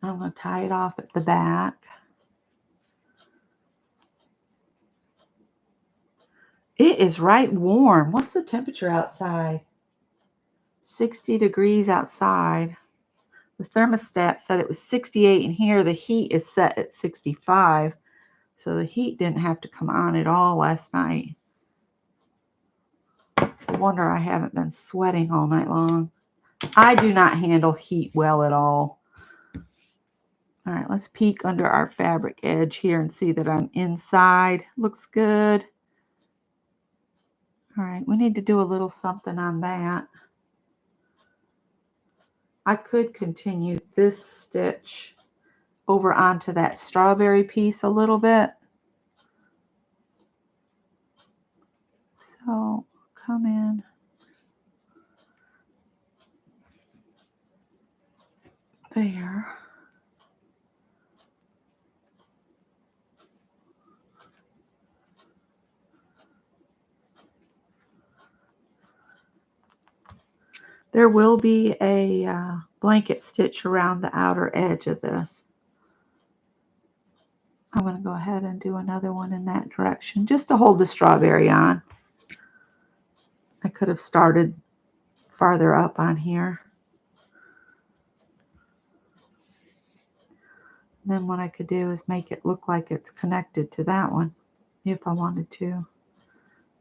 I'm going to tie it off at the back. It is right warm. What's the temperature outside? 60 degrees outside. The thermostat said it was 68 in here. The heat is set at 65. So the heat didn't have to come on at all last night. It's a wonder I haven't been sweating all night long. I do not handle heat well at all. All right, let's peek under our fabric edge here and see that I'm inside. Looks good. All right, we need to do a little something on that. I could continue this stitch over onto that strawberry piece a little bit. So come in. There. There will be a blanket stitch around the outer edge of this. I'm going to go ahead and do another one in that direction just to hold the strawberry on. I could have started farther up on here. And then what I could do is make it look like it's connected to that one if I wanted to. I'm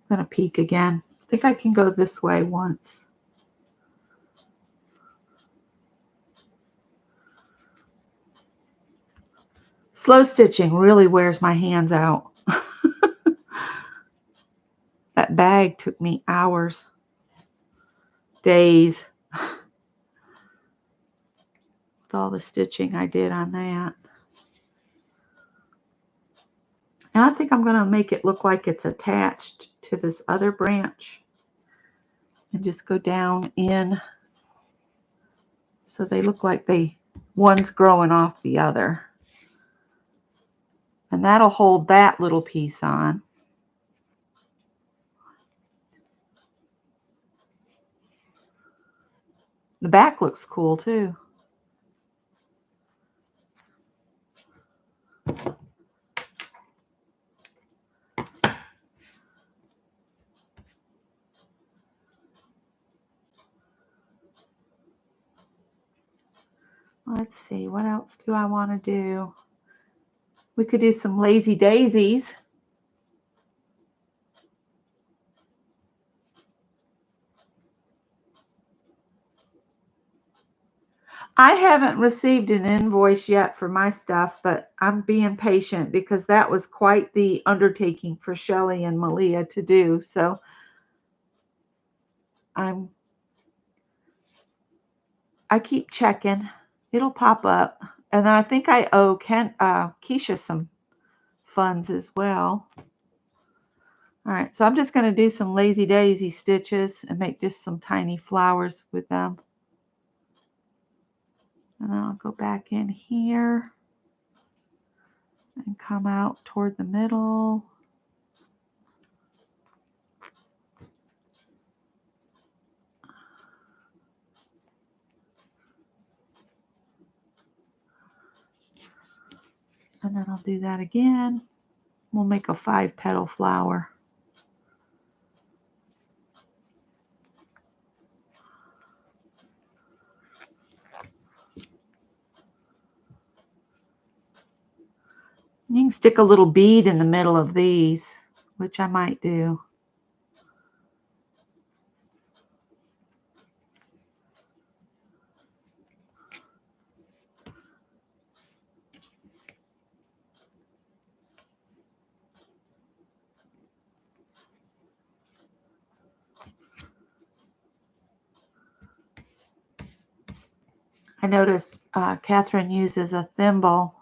going to peek again. I think I can go this way once. Slow stitching really wears my hands out. That bag took me hours, days, with all the stitching I did on that. And I think I'm going to make it look like it's attached to this other branch and just go down in so they look like one's growing off the other. And that'll hold that little piece on. The back looks cool too. Let's see, what else do I want to do? We could do some lazy daisies. I haven't received an invoice yet for my stuff, but I'm being patient because that was quite the undertaking for Shelley and Malia to do. So I keep checking. It'll pop up. And I think I owe Keisha some funds as well. All right, so I'm just going to do some lazy daisy stitches and make just some tiny flowers with them. And then I'll go back in here and come out toward the middle. And then I'll do that again. We'll make a 5-petal flower. You can stick a little bead in the middle of these, which I might do. I noticed Catherine uses a thimble.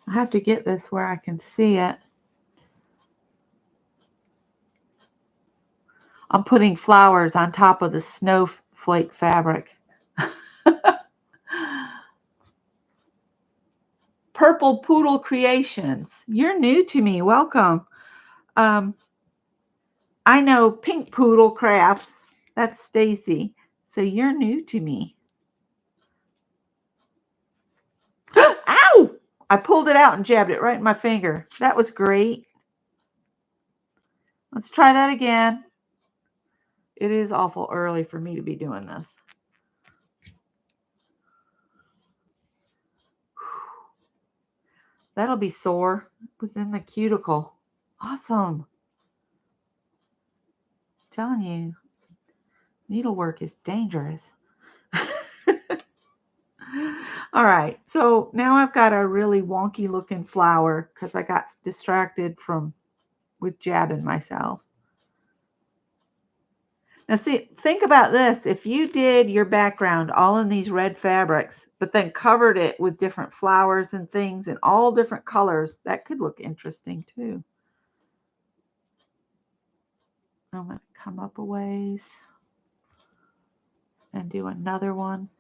I have to get this where I can see it. I'm putting flowers on top of the snowflake fabric. Purple Poodle Creations. You're new to me. Welcome. I know Pink Poodle Crafts. That's Stacy. So you're new to me. Ow! I pulled it out and jabbed it right in my finger. That was great. Let's try that again. It is awful early for me to be doing this. That'll be sore. It was in the cuticle. Awesome. I'm telling you, needlework is dangerous. All right, so now I've got a really wonky looking flower because I got distracted with jabbing myself. Now see, think about this. If you did your background all in these red fabrics, but then covered it with different flowers and things in all different colors, that could look interesting too. I'm going to come up a ways and do another one.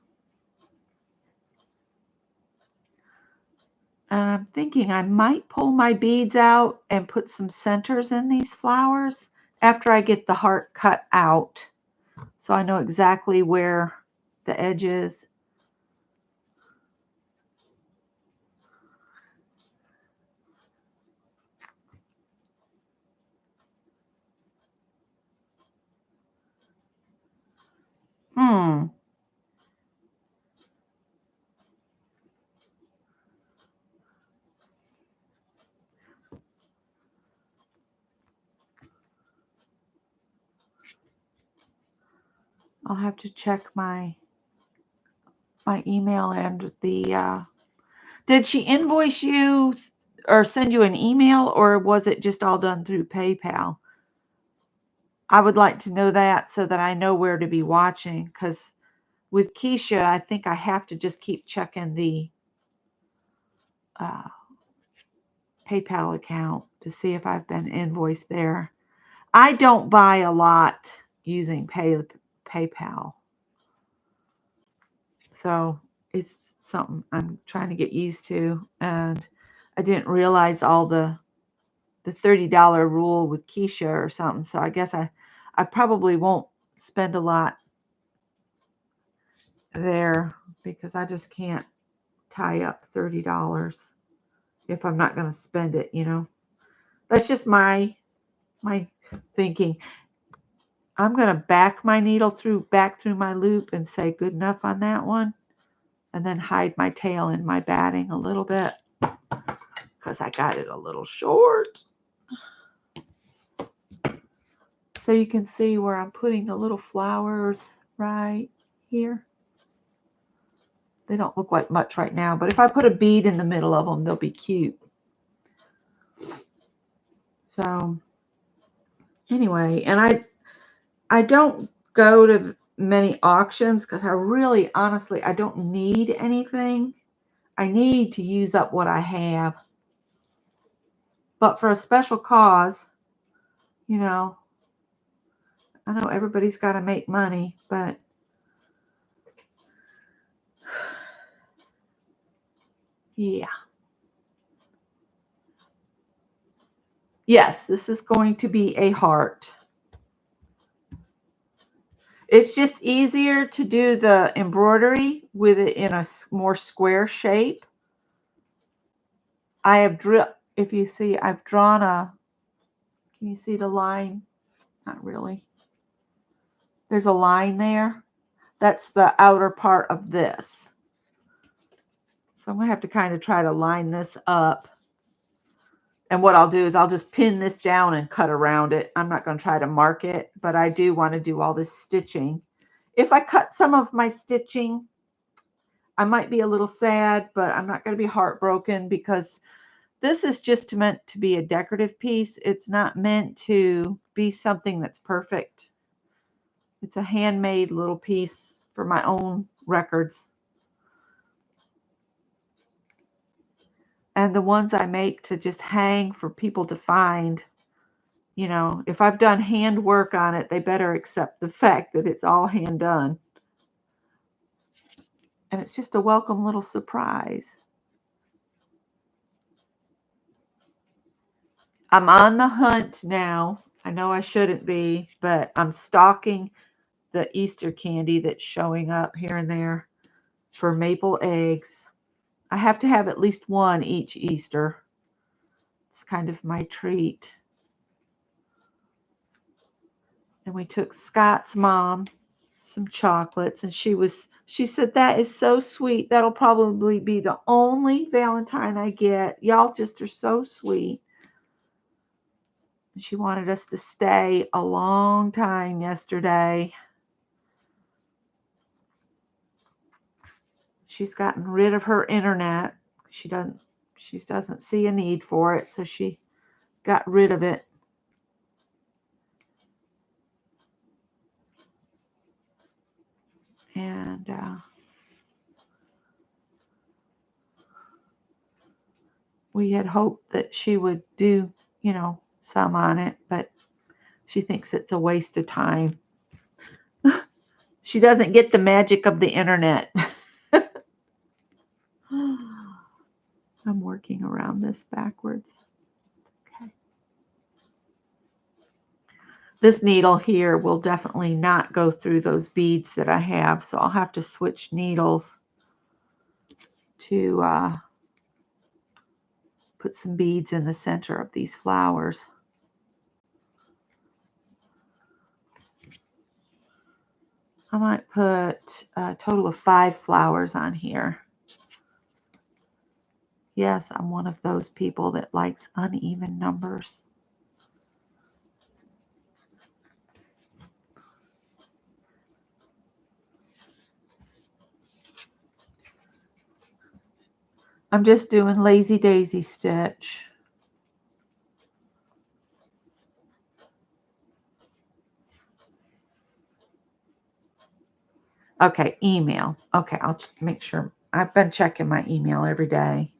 And I'm thinking I might pull my beads out and put some centers in these flowers after I get the heart cut out, so I know exactly where the edge is. I'll have to check my email and the did she invoice you or send you an email, or was it just all done through PayPal? I would like to know that so that I know where to be watching, because with Keisha, I think I have to just keep checking the PayPal account to see if I've been invoiced there. I don't buy a lot using PayPal. So it's something I'm trying to get used to. And I didn't realize all the $30 rule with Keisha or something. So I guess I probably won't spend a lot there because I just can't tie up $30 if I'm not going to spend it, you know. That's just my thinking. I'm going to back my needle back through my loop and say good enough on that one, and then hide my tail in my batting a little bit. because I got it a little short. So you can see where I'm putting the little flowers right here. They don't look like much right now, but if I put a bead in the middle of them, they'll be cute. So anyway, and I don't go to many auctions because I really, honestly, I don't need anything. I need to use up what I have. But for a special cause, you know, I know everybody's got to make money, but yeah. Yes, this is going to be a heart. It's just easier to do the embroidery with it in a more square shape. I have if you see, I've drawn can you see the line? Not really. There's a line there. That's the outer part of this. So I'm going to have to kind of try to line this up. And what I'll do is I'll just pin this down and cut around it. I'm not going to try to mark it, but I do want to do all this stitching. If I cut some of my stitching, I might be a little sad, but I'm not going to be heartbroken because this is just meant to be a decorative piece. It's not meant to be something that's perfect. It's a handmade little piece for my own records. And the ones I make to just hang for people to find, you know, if I've done hand work on it, they better accept the fact that it's all hand done. And it's just a welcome little surprise. I'm on the hunt now. I know I shouldn't be, but I'm stalking the Easter candy that's showing up here and there for maple eggs. I have to have at least one each Easter. It's kind of my treat. And we took Scott's mom some chocolates, and she said, that is so sweet. That'll probably be the only Valentine I get. Y'all just are so sweet. She wanted us to stay a long time yesterday. She's gotten rid of her internet. She doesn't see a need for it, so she got rid of it. And we had hoped that she would do, you know, some on it, but she thinks it's a waste of time. She doesn't get the magic of the internet. I'm working around this backwards. Okay. This needle here will definitely not go through those beads that I have, so I'll have to switch needles to put some beads in the center of these flowers. I might put a total of 5 flowers on here. Yes, I'm one of those people that likes uneven numbers. I'm just doing lazy daisy stitch. Okay, email. Okay, I'll make sure. I've been checking my email every day.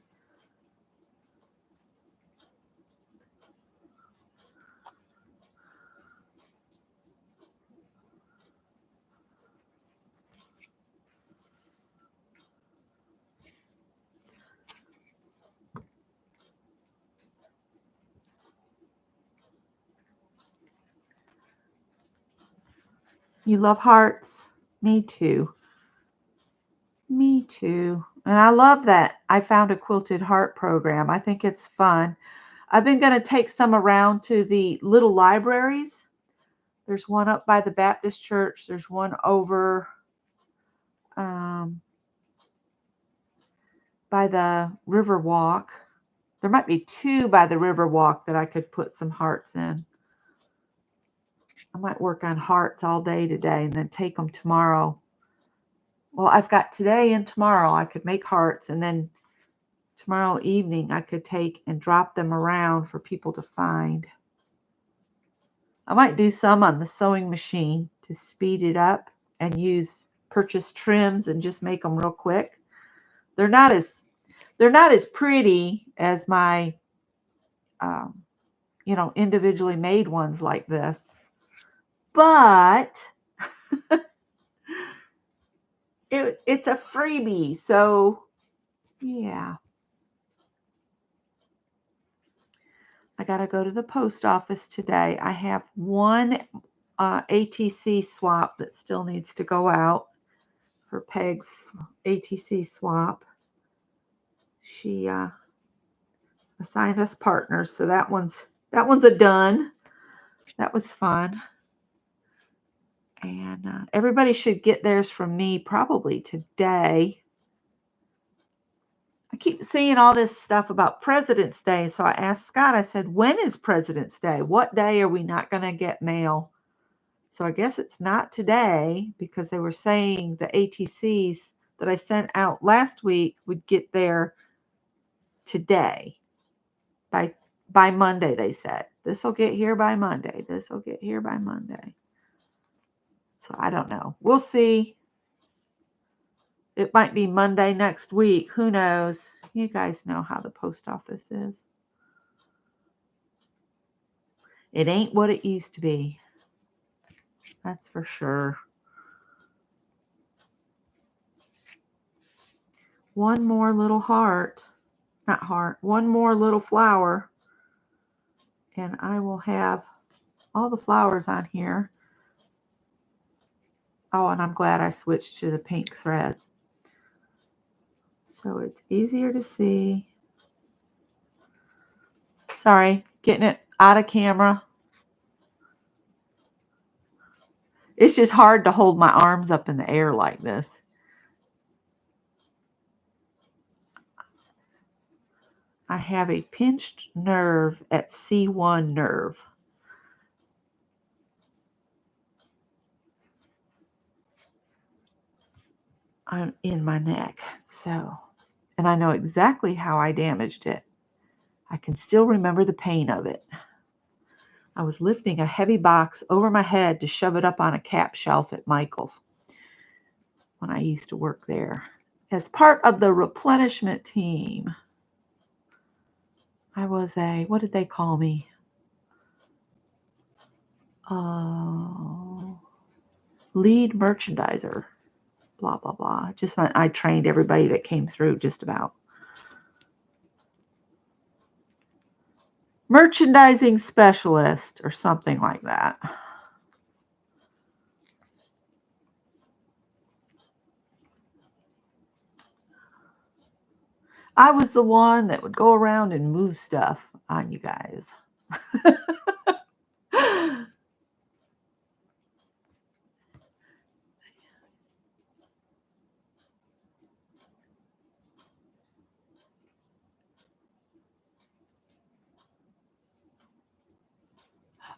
You love hearts? Me too. Me too. And I love that I found a quilted heart program. I think it's fun. I've been going to take some around to the little libraries. There's one up by the Baptist church. There's one over by the River Walk. There might be 2 by the river walk that I could put some hearts in. I might work on hearts all day today and then take them tomorrow. Well, I've got today and tomorrow. I could make hearts, and then tomorrow evening I could take and drop them around for people to find. I might do some on the sewing machine to speed it up and purchase trims and just make them real quick. They're not as pretty as my individually made ones like this, but it's a freebie, so yeah. I got to go to the post office today. I have one ATC swap that still needs to go out for Peg's ATC swap. She assigned us partners, so that one's a done. That was fun. And everybody should get theirs from me probably today. I keep seeing all this stuff about President's Day. So I asked Scott, I said, when is President's Day? What day are we not going to get mail? So I guess it's not today, because they were saying the ATCs that I sent out last week would get there today. By Monday, they said. This will get here by Monday. This will get here by Monday. So I don't know. We'll see. It might be Monday next week. Who knows? You guys know how the post office is. It ain't what it used to be. That's for sure. One more little heart. Not heart. One more little flower. And I will have all the flowers on here. Oh, and I'm glad I switched to the pink thread. So it's easier to see. Sorry, getting it out of camera. It's just hard to hold my arms up in the air like this. I have a pinched nerve at C1 nerve. I'm in my neck. So, and I know exactly how I damaged it. I can still remember the pain of it. I was lifting a heavy box over my head to shove it up on a cap shelf at Michael's when I used to work there. As part of the replenishment team, I was what did they call me? Lead merchandiser. Blah, blah, blah. Just I trained everybody that came through just about. Merchandising specialist or something like that. I was the one that would go around and move stuff on you guys.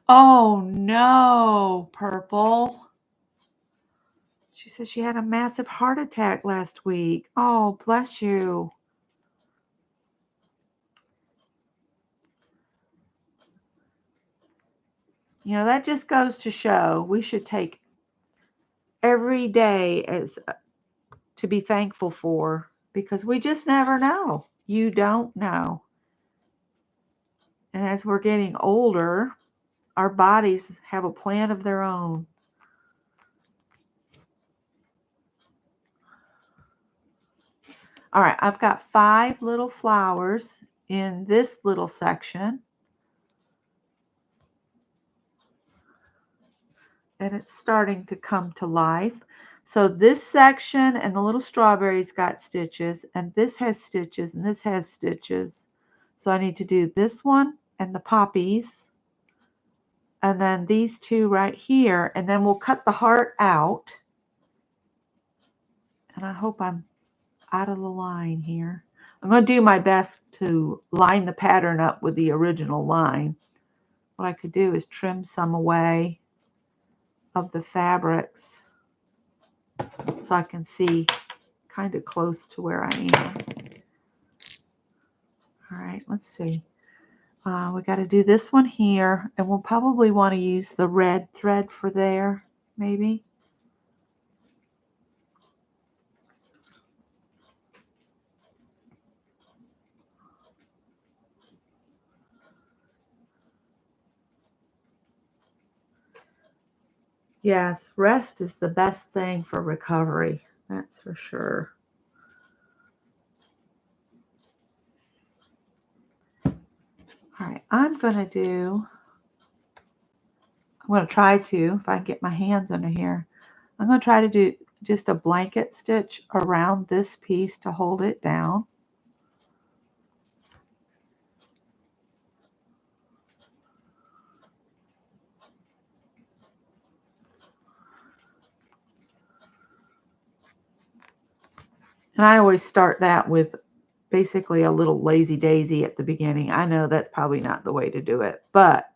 Oh no, Purple. She said she had a massive heart attack last week. Oh, bless you. You know, that just goes to show we should take every day as to be thankful for, because we just never know. You don't know. And as we're getting older, our bodies have a plan of their own. All right, I've got 5 little flowers in this little section. And it's starting to come to life. So this section and the little strawberries got stitches, and this has stitches, and this has stitches. So I need to do this one and the poppies, and then these 2 right here, and then we'll cut the heart out. And I hope I'm out of the line here. I'm going to do my best to line the pattern up with the original line. What I could do is trim some away of the fabrics so I can see kind of close to where I am. All right, let's see. We got to do this one here, and we'll probably want to use the red thread for there, maybe. Yes, rest is the best thing for recovery. That's for sure. All right, I'm going to try to, if I can get my hands under here, I'm going to try to do just a blanket stitch around this piece to hold it down. And I always start that with basically a little lazy daisy at the beginning. I know that's probably not the way to do it, but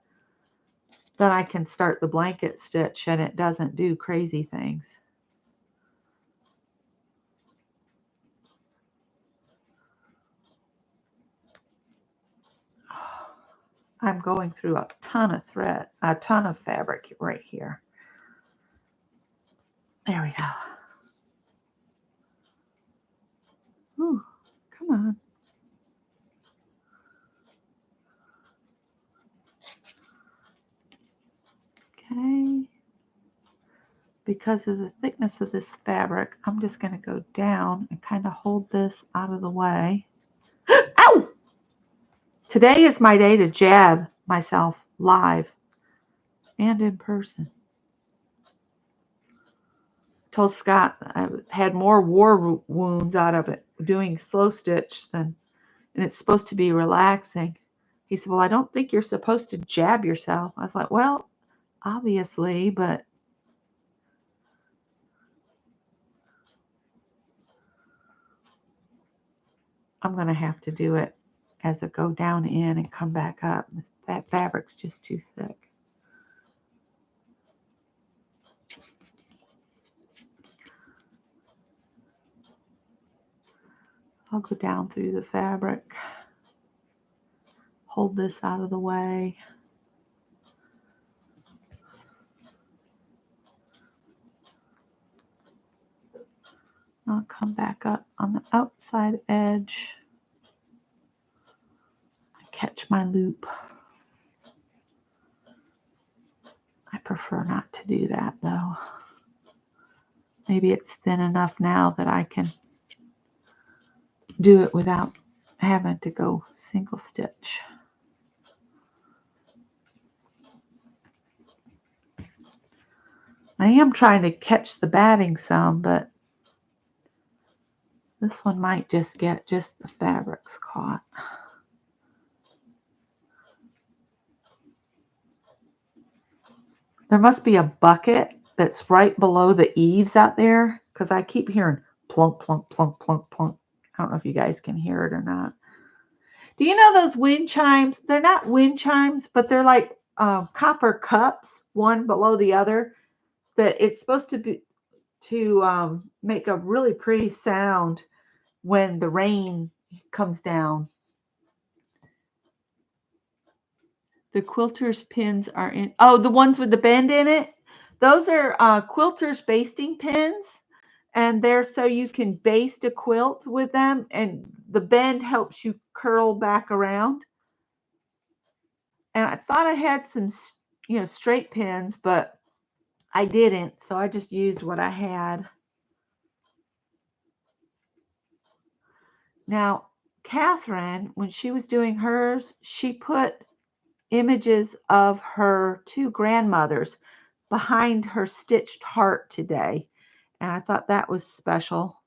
then I can start the blanket stitch and it doesn't do crazy things. I'm going through a ton of fabric right here. There we go. Ooh, come on. Okay. Because of the thickness of this fabric, I'm just going to go down and kind of hold this out of the way. Ow! Today is my day to jab myself live and in person. Told Scott I had more war wounds out of it doing slow stitch and it's supposed to be relaxing. He said, well, I don't think you're supposed to jab yourself. I was like, well, obviously, but I'm going to have to do it as I go down in and come back up. That fabric's just too thick. I'll go down through the fabric, hold this out of the way. I'll come back up on the outside edge and catch my loop. I prefer not to do that though. Maybe it's thin enough now that I can do it without having to go single stitch. I am trying to catch the batting some, but this one might just get just the fabrics caught. There must be a bucket that's right below the eaves out there because I keep hearing plunk, plunk, plunk, plunk, plunk. I don't know if you guys can hear it or not. Do you know those wind chimes? They're not wind chimes, but they're like copper cups, one below the other, that it's supposed to be to make a really pretty sound when the rain comes down. The quilter's pins are in. Oh, the ones with the bend in it? Those are quilter's basting pins. And they're so you can baste a quilt with them. And the bend helps you curl back around. And I thought I had some, straight pins, but I didn't. So I just used what I had. Now, Catherine, when she was doing hers, she put images of her two grandmothers behind her stitched heart today. And I thought that was special.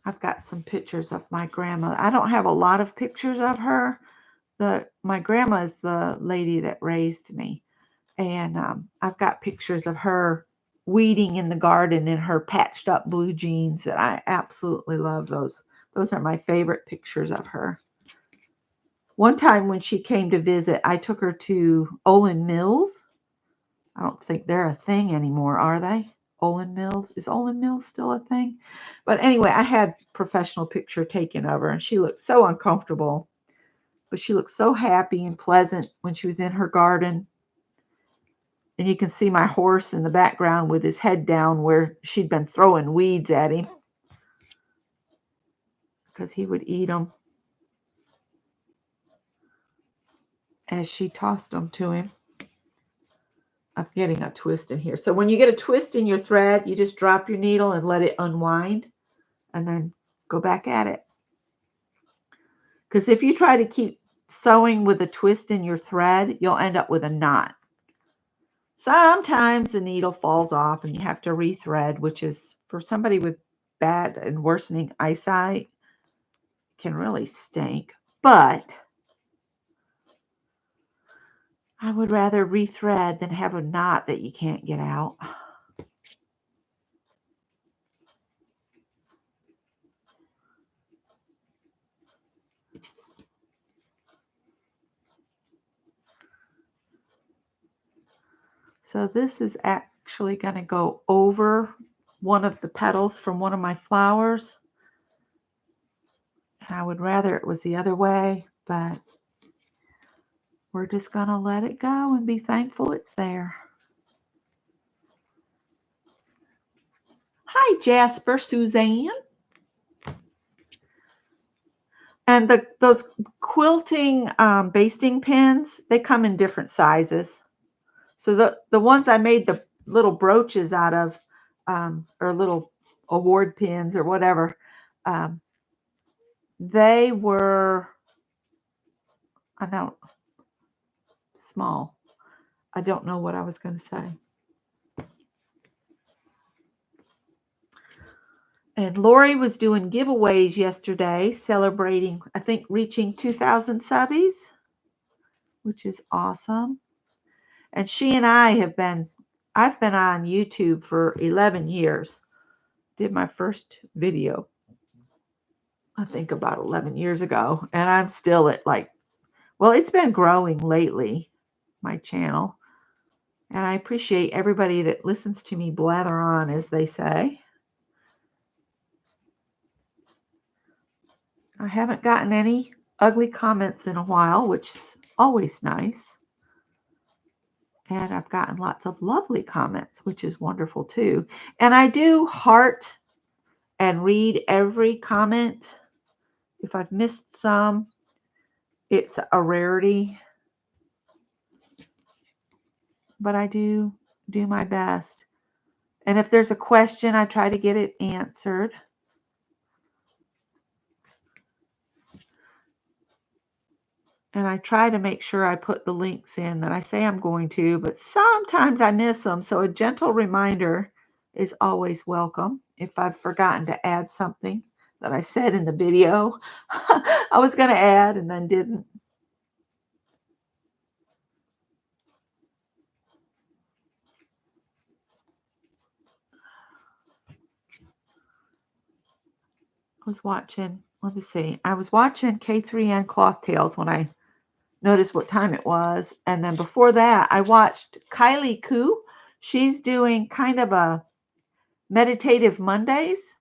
I've got some pictures of my grandma. I don't have a lot of pictures of her. My grandma is the lady that raised me. And I've got pictures of her weeding in the garden in her patched up blue jeans, and I absolutely love those. Those are my favorite pictures of her. One time when she came to visit, I took her to Olin Mills. I don't think they're a thing anymore, are they? Olin Mills. Is Olin Mills still a thing? But anyway, I had professional picture taken of her, and she looked so uncomfortable. But she looked so happy and pleasant when she was in her garden. And you can see my horse in the background with his head down where she'd been throwing weeds at him because he would eat them as she tossed them to him. I'm getting a twist in here. So when you get a twist in your thread, you just drop your needle and let it unwind and then go back at it. Because if you try to keep sewing with a twist in your thread, you'll end up with a knot. Sometimes the needle falls off and you have to rethread, which is for somebody with bad and worsening eyesight, can really stink. But I would rather rethread than have a knot that you can't get out. So this is actually going to go over one of the petals from one of my flowers. I would rather it was the other way, but we're just going to let it go and be thankful it's there. Hi, Jasper, Suzanne. And those quilting basting pins, they come in different sizes. So the ones I made the little brooches out of, or little award pins or whatever, they were, I know, small. I don't know what I was going to say. And Lori was doing giveaways yesterday, celebrating, I think, reaching 2,000 subbies, which is awesome. And she and I've been on YouTube for 11 years. Did my first video, I think, about 11 years ago. And I'm still at it's been growing lately, my channel. And I appreciate everybody that listens to me blather on, as they say. I haven't gotten any ugly comments in a while, which is always nice. And I've gotten lots of lovely comments, which is wonderful too. And I do heart and read every comment. If I've missed some, it's a rarity. But I do my best. And if there's a question, I try to get it answered. And I try to make sure I put the links in that I say I'm going to, but sometimes I miss them. So a gentle reminder is always welcome. If I've forgotten to add something that I said in the video, I was going to add and then didn't. I was watching K3N Cloth Tales when I noticed what time it was. And then before that, I watched Kylie Koo. She's doing kind of a meditative Mondays.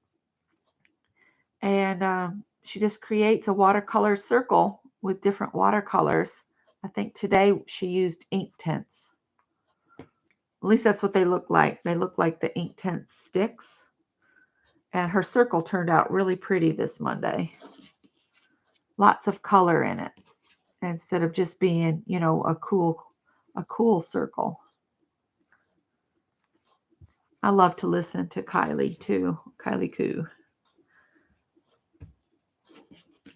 And she just creates a watercolor circle with different watercolors. I think today she used ink tints. At least that's what they look like. They look like the ink tint sticks. And her circle turned out really pretty this Monday. Lots of color in it, instead of just being, a cool circle. I love to listen to Kylie too, Kylie Koo.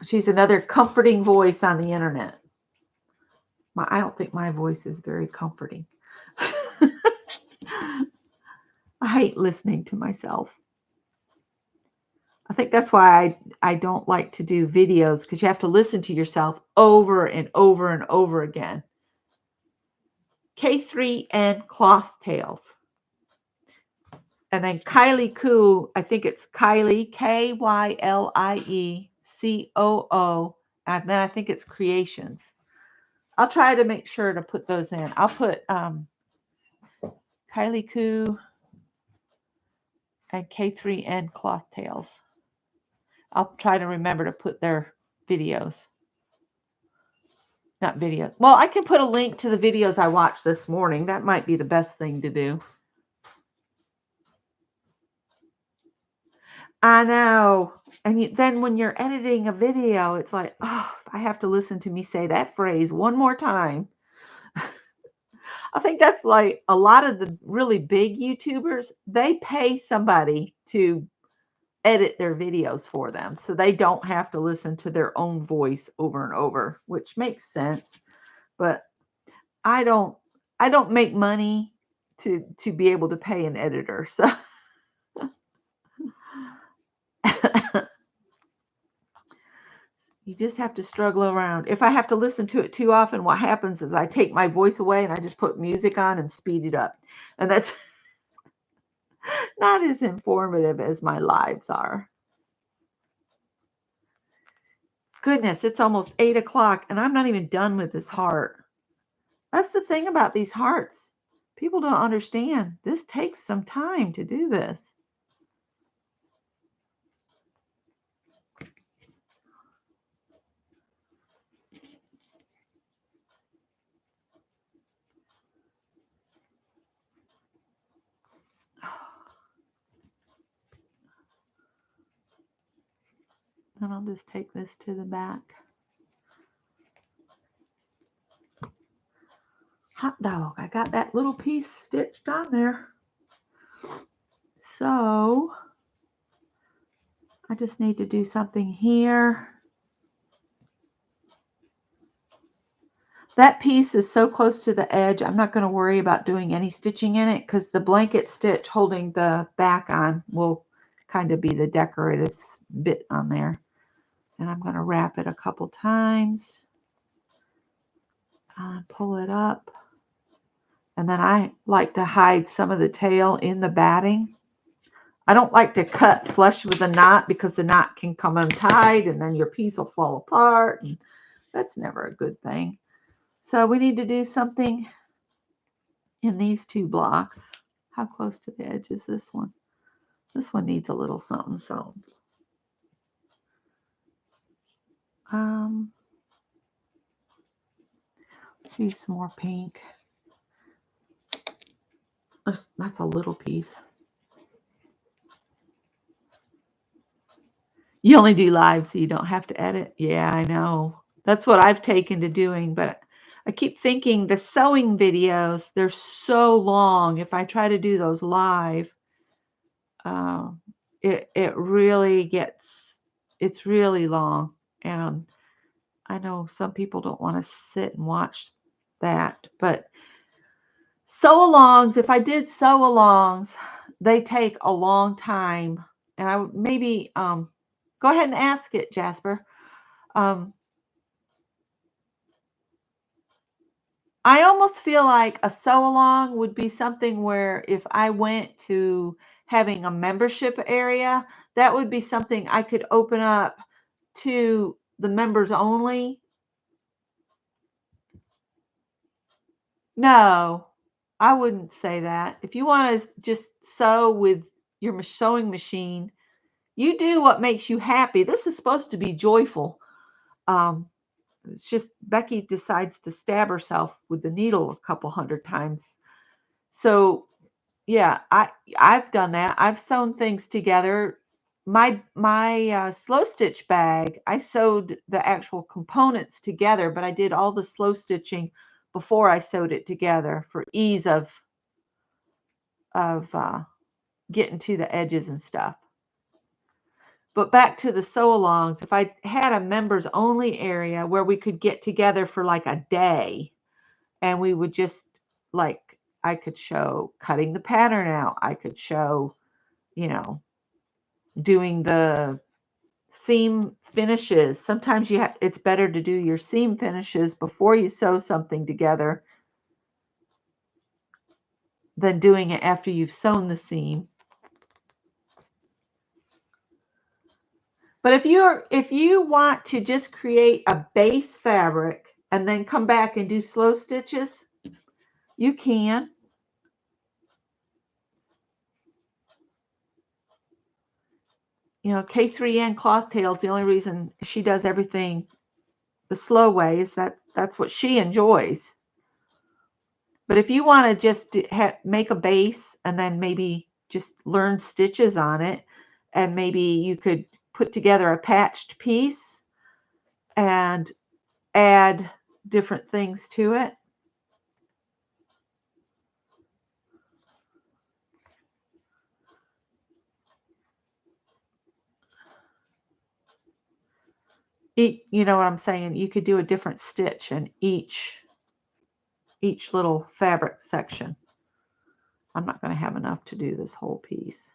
She's another comforting voice on the internet. I don't think my voice is very comforting. I hate listening to myself. I think that's why I don't like to do videos, because you have to listen to yourself over and over and over again. K3N Cloth Tales. And then Kylie Coo, I think it's Kylie, KYLIECOO. And then I think it's Creations. I'll try to make sure to put those in. I'll put Kylie Coo and K3N Cloth Tails. I'll try to remember to put their videos. Not videos. Well, I can put a link to the videos I watched this morning. That might be the best thing to do. I know. And then when you're editing a video, it's like, oh, I have to listen to me say that phrase one more time. I think that's like a lot of the really big YouTubers, they pay somebody to edit their videos for them so they don't have to listen to their own voice over and over, which makes sense. But I don't make money to be able to pay an editor. So you just have to struggle around. If I have to listen to it too often, what happens is I take my voice away and I just put music on and speed it up. And that's not as informative as my lives are. Goodness, it's almost 8 o'clock and I'm not even done with this heart. That's the thing about these hearts. People don't understand. This takes some time to do this. And I'll just take this to the back. Hot dog. I got that little piece stitched on there. So I just need to do something here. That piece is so close to the edge, I'm not going to worry about doing any stitching in it because the blanket stitch holding the back on will kind of be the decorative bit on there. And I'm going to wrap it a couple times. Pull it up. And then I like to hide some of the tail in the batting. I don't like to cut flush with the knot because the knot can come untied and then your piece will fall apart. And that's never a good thing. So we need to do something in these two blocks. How close to the edge is this one? This one needs a little something. So let's use some more pink. That's a little piece. You only do live so you don't have to edit. Yeah, I know. That's what I've taken to doing, but I keep thinking the sewing videos, they're so long. If I try to do those live, it really gets, it's really long. And I know some people don't want to sit and watch that, but sew-alongs, if I did sew-alongs, they take a long time. And I would maybe go ahead and ask it, Jasper. I almost feel like a sew-along would be something where if I went to having a membership area, that would be something I could open up to the members only. No, I wouldn't say that. If you want to just sew with your sewing machine, you do what makes you happy. This is supposed to be joyful. It's just Becky decides to stab herself with the needle a couple hundred times. So yeah, I've done that. I've sewn things together. My slow stitch bag, I sewed the actual components together, but I did all the slow stitching before I sewed it together for ease of getting to the edges and stuff. But back to the sew-alongs, if I had a members only area where we could get together for like a day and we would just like, I could show cutting the pattern out. I could show, doing the seam finishes. Sometimes it's better to do your seam finishes before you sew something together than doing it after you've sewn the seam. But if you want to just create a base fabric and then come back and do slow stitches, you can. You know, K3N Cloth Tails, the only reason she does everything the slow way is that's what she enjoys. But if you want to just make a base and then maybe just learn stitches on it, and maybe you could put together a patched piece and add different things to it. You know what I'm saying? You could do a different stitch in each little fabric section. I'm not going to have enough to do this whole piece.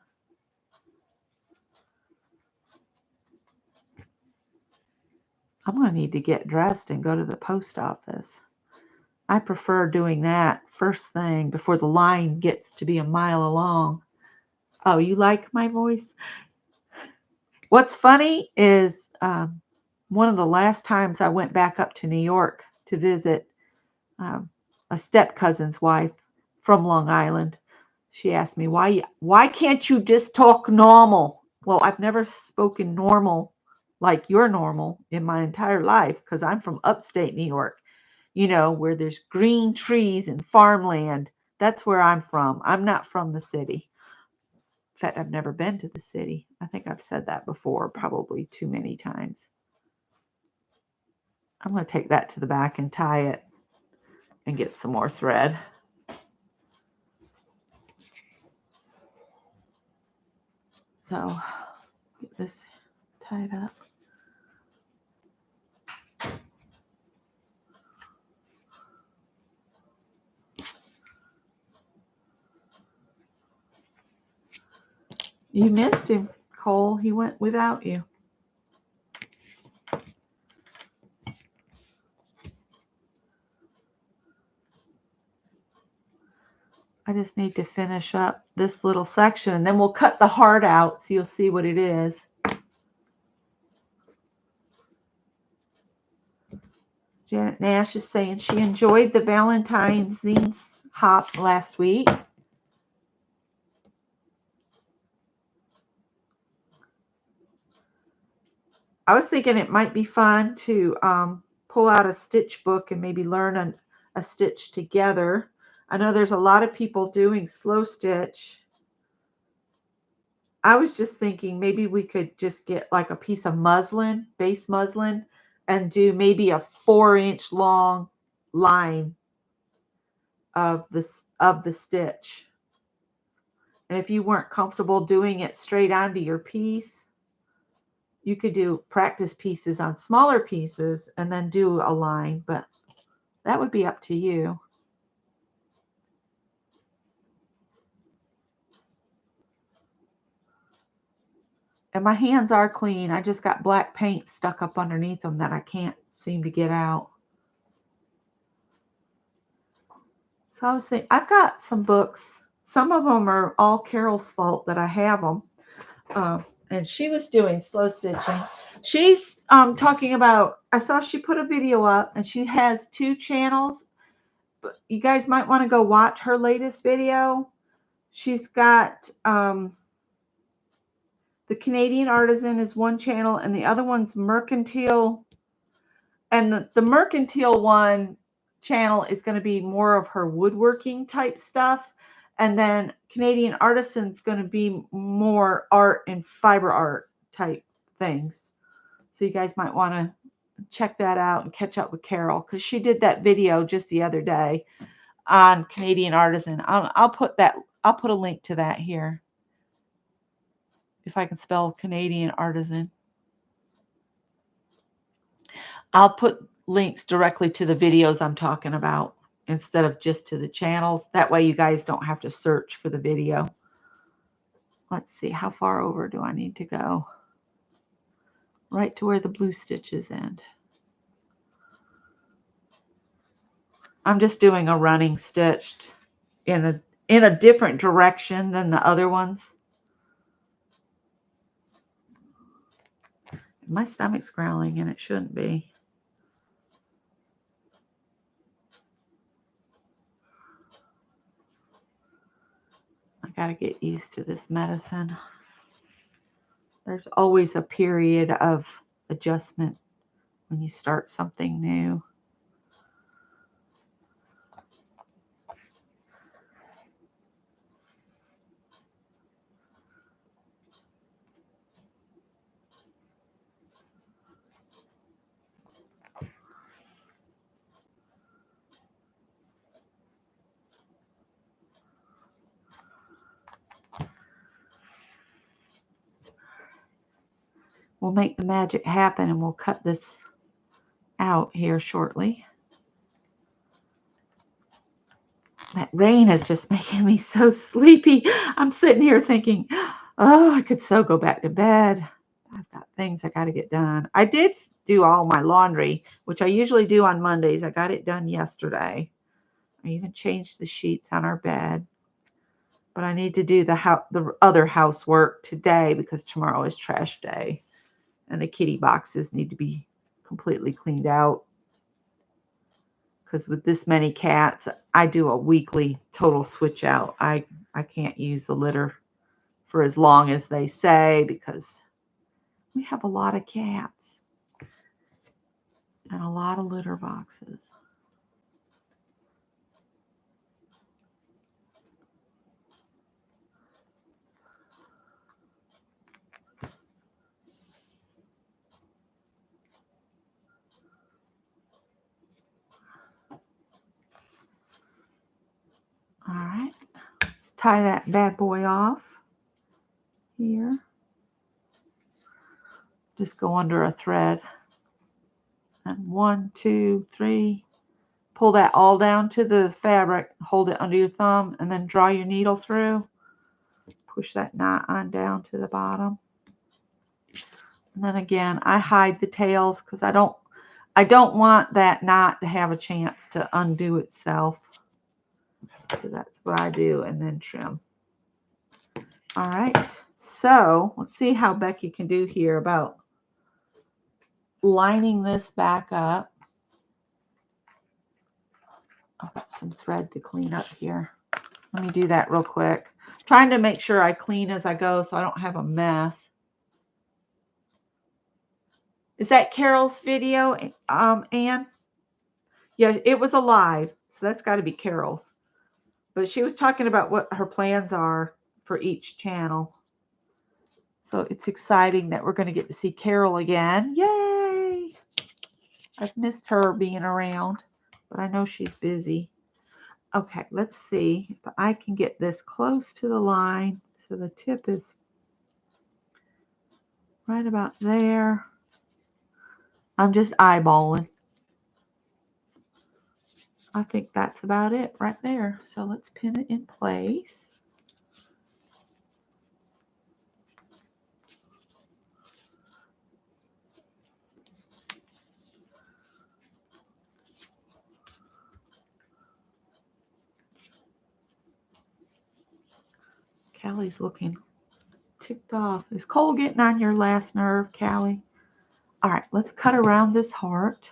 I'm going to need to get dressed and go to the post office. I prefer doing that first thing before the line gets to be a mile along. Oh, you like my voice? What's funny is one of the last times I went back up to New York to visit a step cousin's wife from Long Island. She asked me, why can't you just talk normal? Well, I've never spoken normal like you're normal in my entire life because I'm from upstate New York, you know, where there's green trees and farmland. That's where I'm from. I'm not from the city. In fact, I've never been to the city. I think I've said that before, probably too many times. I'm going to take that to the back and tie it and get some more thread. So, get this tied up. You missed him, Cole. He went without you. I just need to finish up this little section, and then we'll cut the heart out so you'll see what it is. Janet Nash is saying she enjoyed the Valentine's zines hop last week. I was thinking it might be fun to pull out a stitch book and maybe learn a stitch together. I know there's a lot of people doing slow stitch. I was just thinking maybe we could just get like a piece of muslin, base muslin, and do maybe a 4-inch long line of the stitch. And if you weren't comfortable doing it straight onto your piece, you could do practice pieces on smaller pieces and then do a line, but that would be up to you. And my hands are clean. I just got black paint stuck up underneath them that I can't seem to get out. So I was thinking, I've got some books. Some of them are all Carol's fault that I have them. And she was doing slow stitching. She's talking about, I saw she put a video up and she has 2 channels. But you guys might want to go watch her latest video. She's got the Canadian Artisan is one channel and the other one's Mercantile. And the Mercantile one channel is going to be more of her woodworking type stuff. And then Canadian Artisan's going to be more art and fiber art type things. So you guys might want to check that out and catch up with Carol because she did that video just the other day on Canadian Artisan. I'll put a link to that here if I can spell Canadian Artisan. I'll put links directly to the videos I'm talking about instead of just to the channels. That way you guys don't have to search for the video. Let's see, how far over do I need to go? Right to where the blue stitches end. I'm just doing a running stitch in a different direction than the other ones. My stomach's growling and it shouldn't be. I got to get used to this medicine. There's always a period of adjustment when you start something new. We'll make the magic happen and we'll cut this out here shortly. That rain is just making me so sleepy. I'm sitting here thinking, oh, I could so go back to bed. I've got things I got to get done. I did do all my laundry, which I usually do on Mondays. I got it done yesterday. I even changed the sheets on our bed. But I need to do the other housework today because tomorrow is trash day. And the kitty boxes need to be completely cleaned out. Because with this many cats, I do a weekly total switch out. I can't use the litter for as long as they say because we have a lot of cats and a lot of litter boxes. All right, let's tie that bad boy off here. Just go under a thread. And 1, 2, 3. Pull that all down to the fabric. Hold it under your thumb and then draw your needle through. Push that knot on down to the bottom. And then again, I hide the tails because I don't want that knot to have a chance to undo itself. So that's what I do, and then trim. All right, so let's see how Becky can do here about lining this back up. I've got some thread to clean up here. Let me do that real quick. I'm trying to make sure I clean as I go so I don't have a mess. Is that Carol's video, Anne? Yeah, it was a live, so that's got to be Carol's. But she was talking about what her plans are for each channel. So it's exciting that we're going to get to see Carol again. Yay! I've missed her being around, but I know she's busy. Okay, let's see if I can get this close to the line. So the tip is right about there. I'm just eyeballing. I think that's about it right there. So let's pin it in place. Callie's looking ticked off. Is Cole getting on your last nerve, Callie? All right, let's cut around this heart.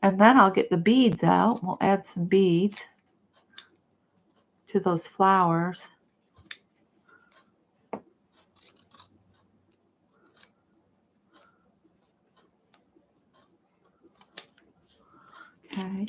And then I'll get the beads out. We'll add some beads to those flowers. Okay.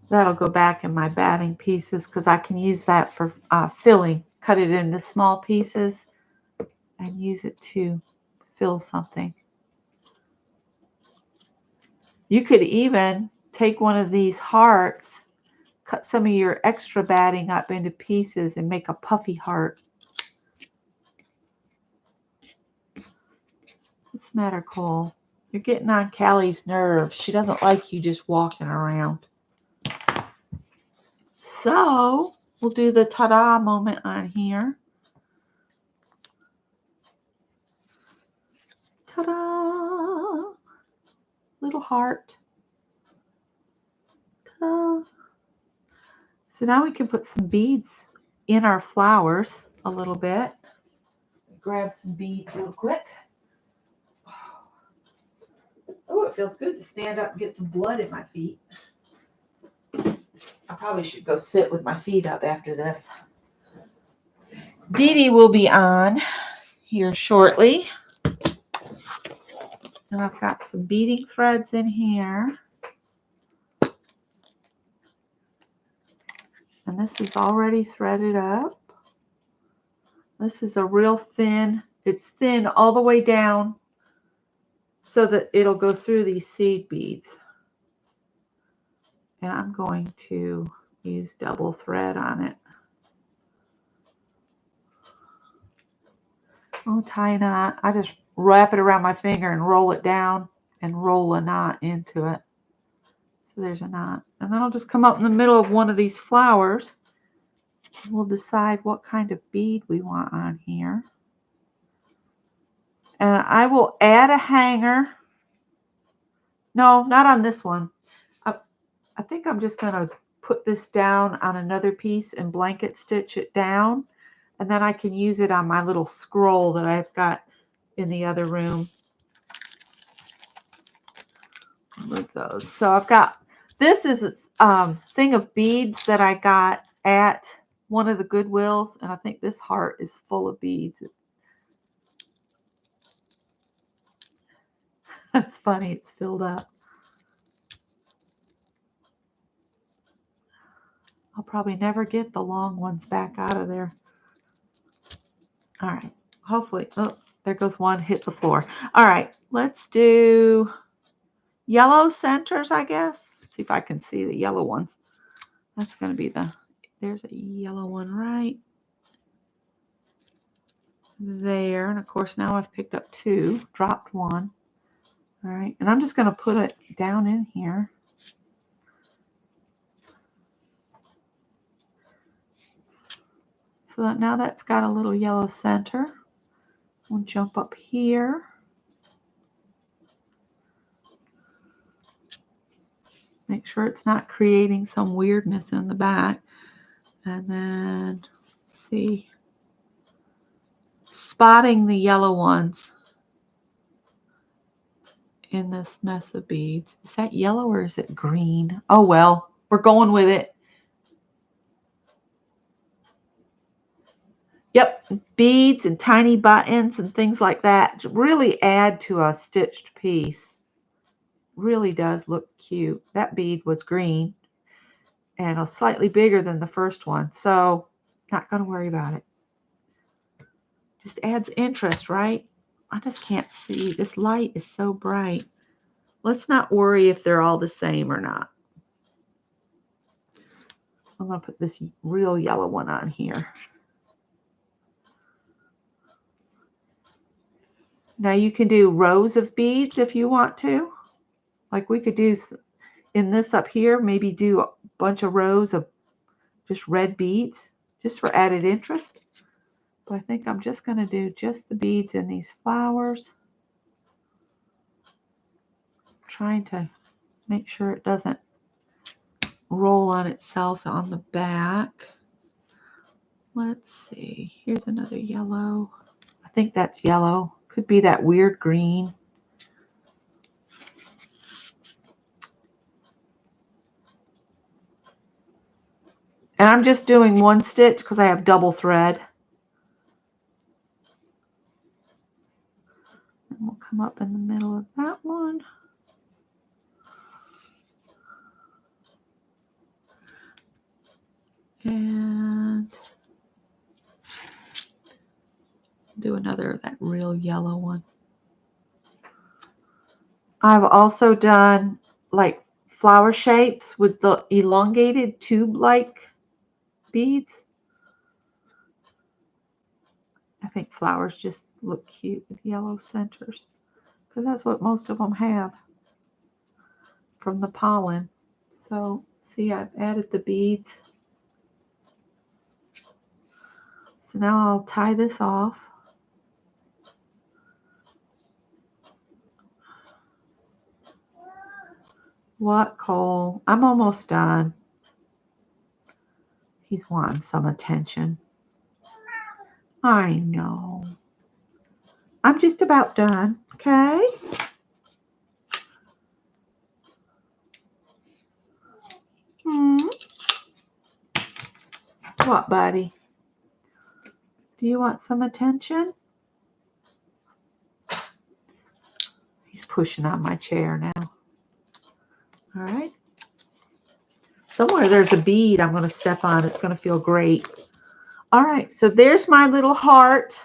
That'll go back in my batting pieces because I can use that for filling. Cut it into small pieces and use it to fill something. You could even take one of these hearts, cut some of your extra batting up into pieces and make a puffy heart. What's the matter, Cole? You're getting on Callie's nerves. She doesn't like you just walking around. So we'll do the ta-da moment on here. Ta-da! Little heart. Ta-da! So now we can put some beads in our flowers a little bit. Grab some beads real quick. Oh, it feels good to stand up and get some blood in my feet. I probably should go sit with my feet up after this. Dee Dee will be on here shortly. And I've got some beading threads in here. And this is already threaded up. This is a real thin, it's thin all the way down so that it'll go through these seed beads. And I'm going to use double thread on it. I'll tie a knot. I just wrap it around my finger and roll it down and roll a knot into it. So there's a knot. And then I'll just come up in the middle of one of these flowers. We'll decide what kind of bead we want on here. And I will add a hanger. No, not on this one. I think I'm just going to put this down on another piece and blanket stitch it down. And then I can use it on my little scroll that I've got in the other room. Move those. So I've got, this is a thing of beads that I got at one of the Goodwills. And I think this heart is full of beads. That's funny. It's filled up. I'll probably never get the long ones back out of there. All right. Hopefully. Oh, there goes one. Hit the floor. All right. Let's do yellow centers, I guess. Let's see if I can see the yellow ones. That's going to be there's a yellow one right there. And of course, now I've picked up two, dropped one. All right. And I'm just going to put it down in here. So that now that's got a little yellow center. We'll jump up here. Make sure it's not creating some weirdness in the back. And then, let's see, spotting the yellow ones in this mess of beads. Is that yellow or is it green? Oh, well, we're going with it. Yep, beads and tiny buttons and things like that really add to a stitched piece. Really does look cute. That bead was green and a slightly bigger than the first one, so not going to worry about it. Just adds interest, right? I just can't see. This light is so bright. Let's not worry if they're all the same or not. I'm going to put this real yellow one on here. Now you can do rows of beads if you want to. Like we could do in this up here, maybe do a bunch of rows of just red beads just for added interest. But I think I'm just going to do just the beads in these flowers. Trying to make sure it doesn't roll on itself on the back. Let's see. Here's another yellow. I think that's yellow. Could be that weird green. And I'm just doing one stitch because I have double thread. And we'll come up in the middle of that one. And do another, that real yellow one. I've also done like flower shapes with the elongated tube-like beads. I think flowers just look cute with yellow centers because that's what most of them have from the pollen. So see, I've added the beads So now I'll tie this off. What, Cole? I'm almost done. He's wanting some attention. I know. I'm just about done, okay? What, buddy? Do you want some attention? He's pushing on my chair now. All right. Somewhere there's a bead I'm going to step on. It's going to feel great. All right. So there's my little heart.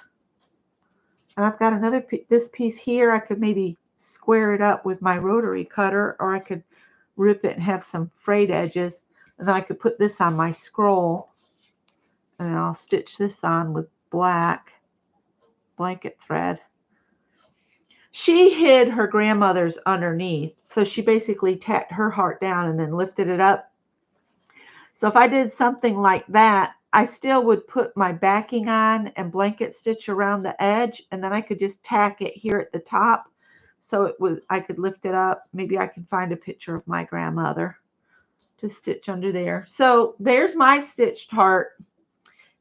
And I've got another this piece here. I could maybe square it up with my rotary cutter, or I could rip it and have some frayed edges. And then I could put this on my scroll. And I'll stitch this on with black blanket thread. She hid her grandmother's underneath. So she basically tacked her heart down and then lifted it up. So if I did something like that, I still would put my backing on and blanket stitch around the edge, and then I could just tack it here at the top. So I could lift it up. Maybe I can find a picture of my grandmother to stitch under there. So there's my stitched heart.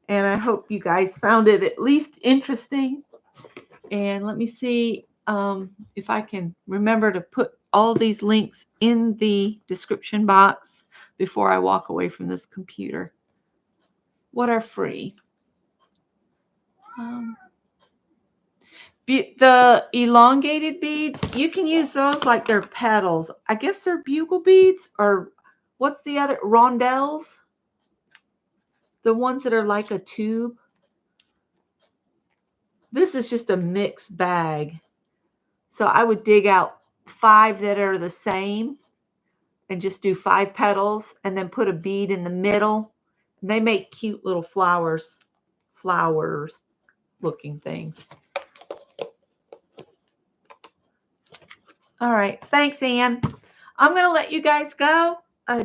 And I hope you guys found it at least interesting. And let me see if I can remember to put all these links in the description box before I walk away from this computer. What are free? The elongated beads, you can use those like they're petals. I guess they're bugle beads, or what's the other? Rondelles? The ones that are like a tube. This is just a mixed bag. So I would dig out 5 that are the same and just do 5 petals and then put a bead in the middle. And they make cute little flowers looking things. All right. Thanks, Anne. I'm going to let you guys go.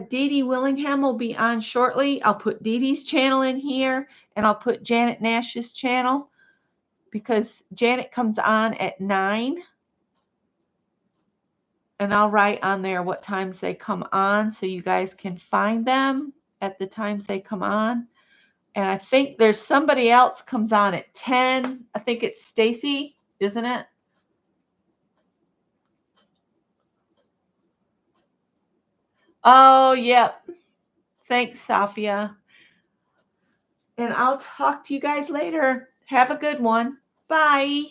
Dee Dee Willingham will be on shortly. I'll put Dee Dee's channel in here, and I'll put Janet Nash's channel because Janet comes on at 9. And I'll write on there what times they come on so you guys can find them at the times they come on. And I think there's somebody else comes on at 10. I think it's Stacy, isn't it? Oh, yep. Thanks, Safia. And I'll talk to you guys later. Have a good one. Bye.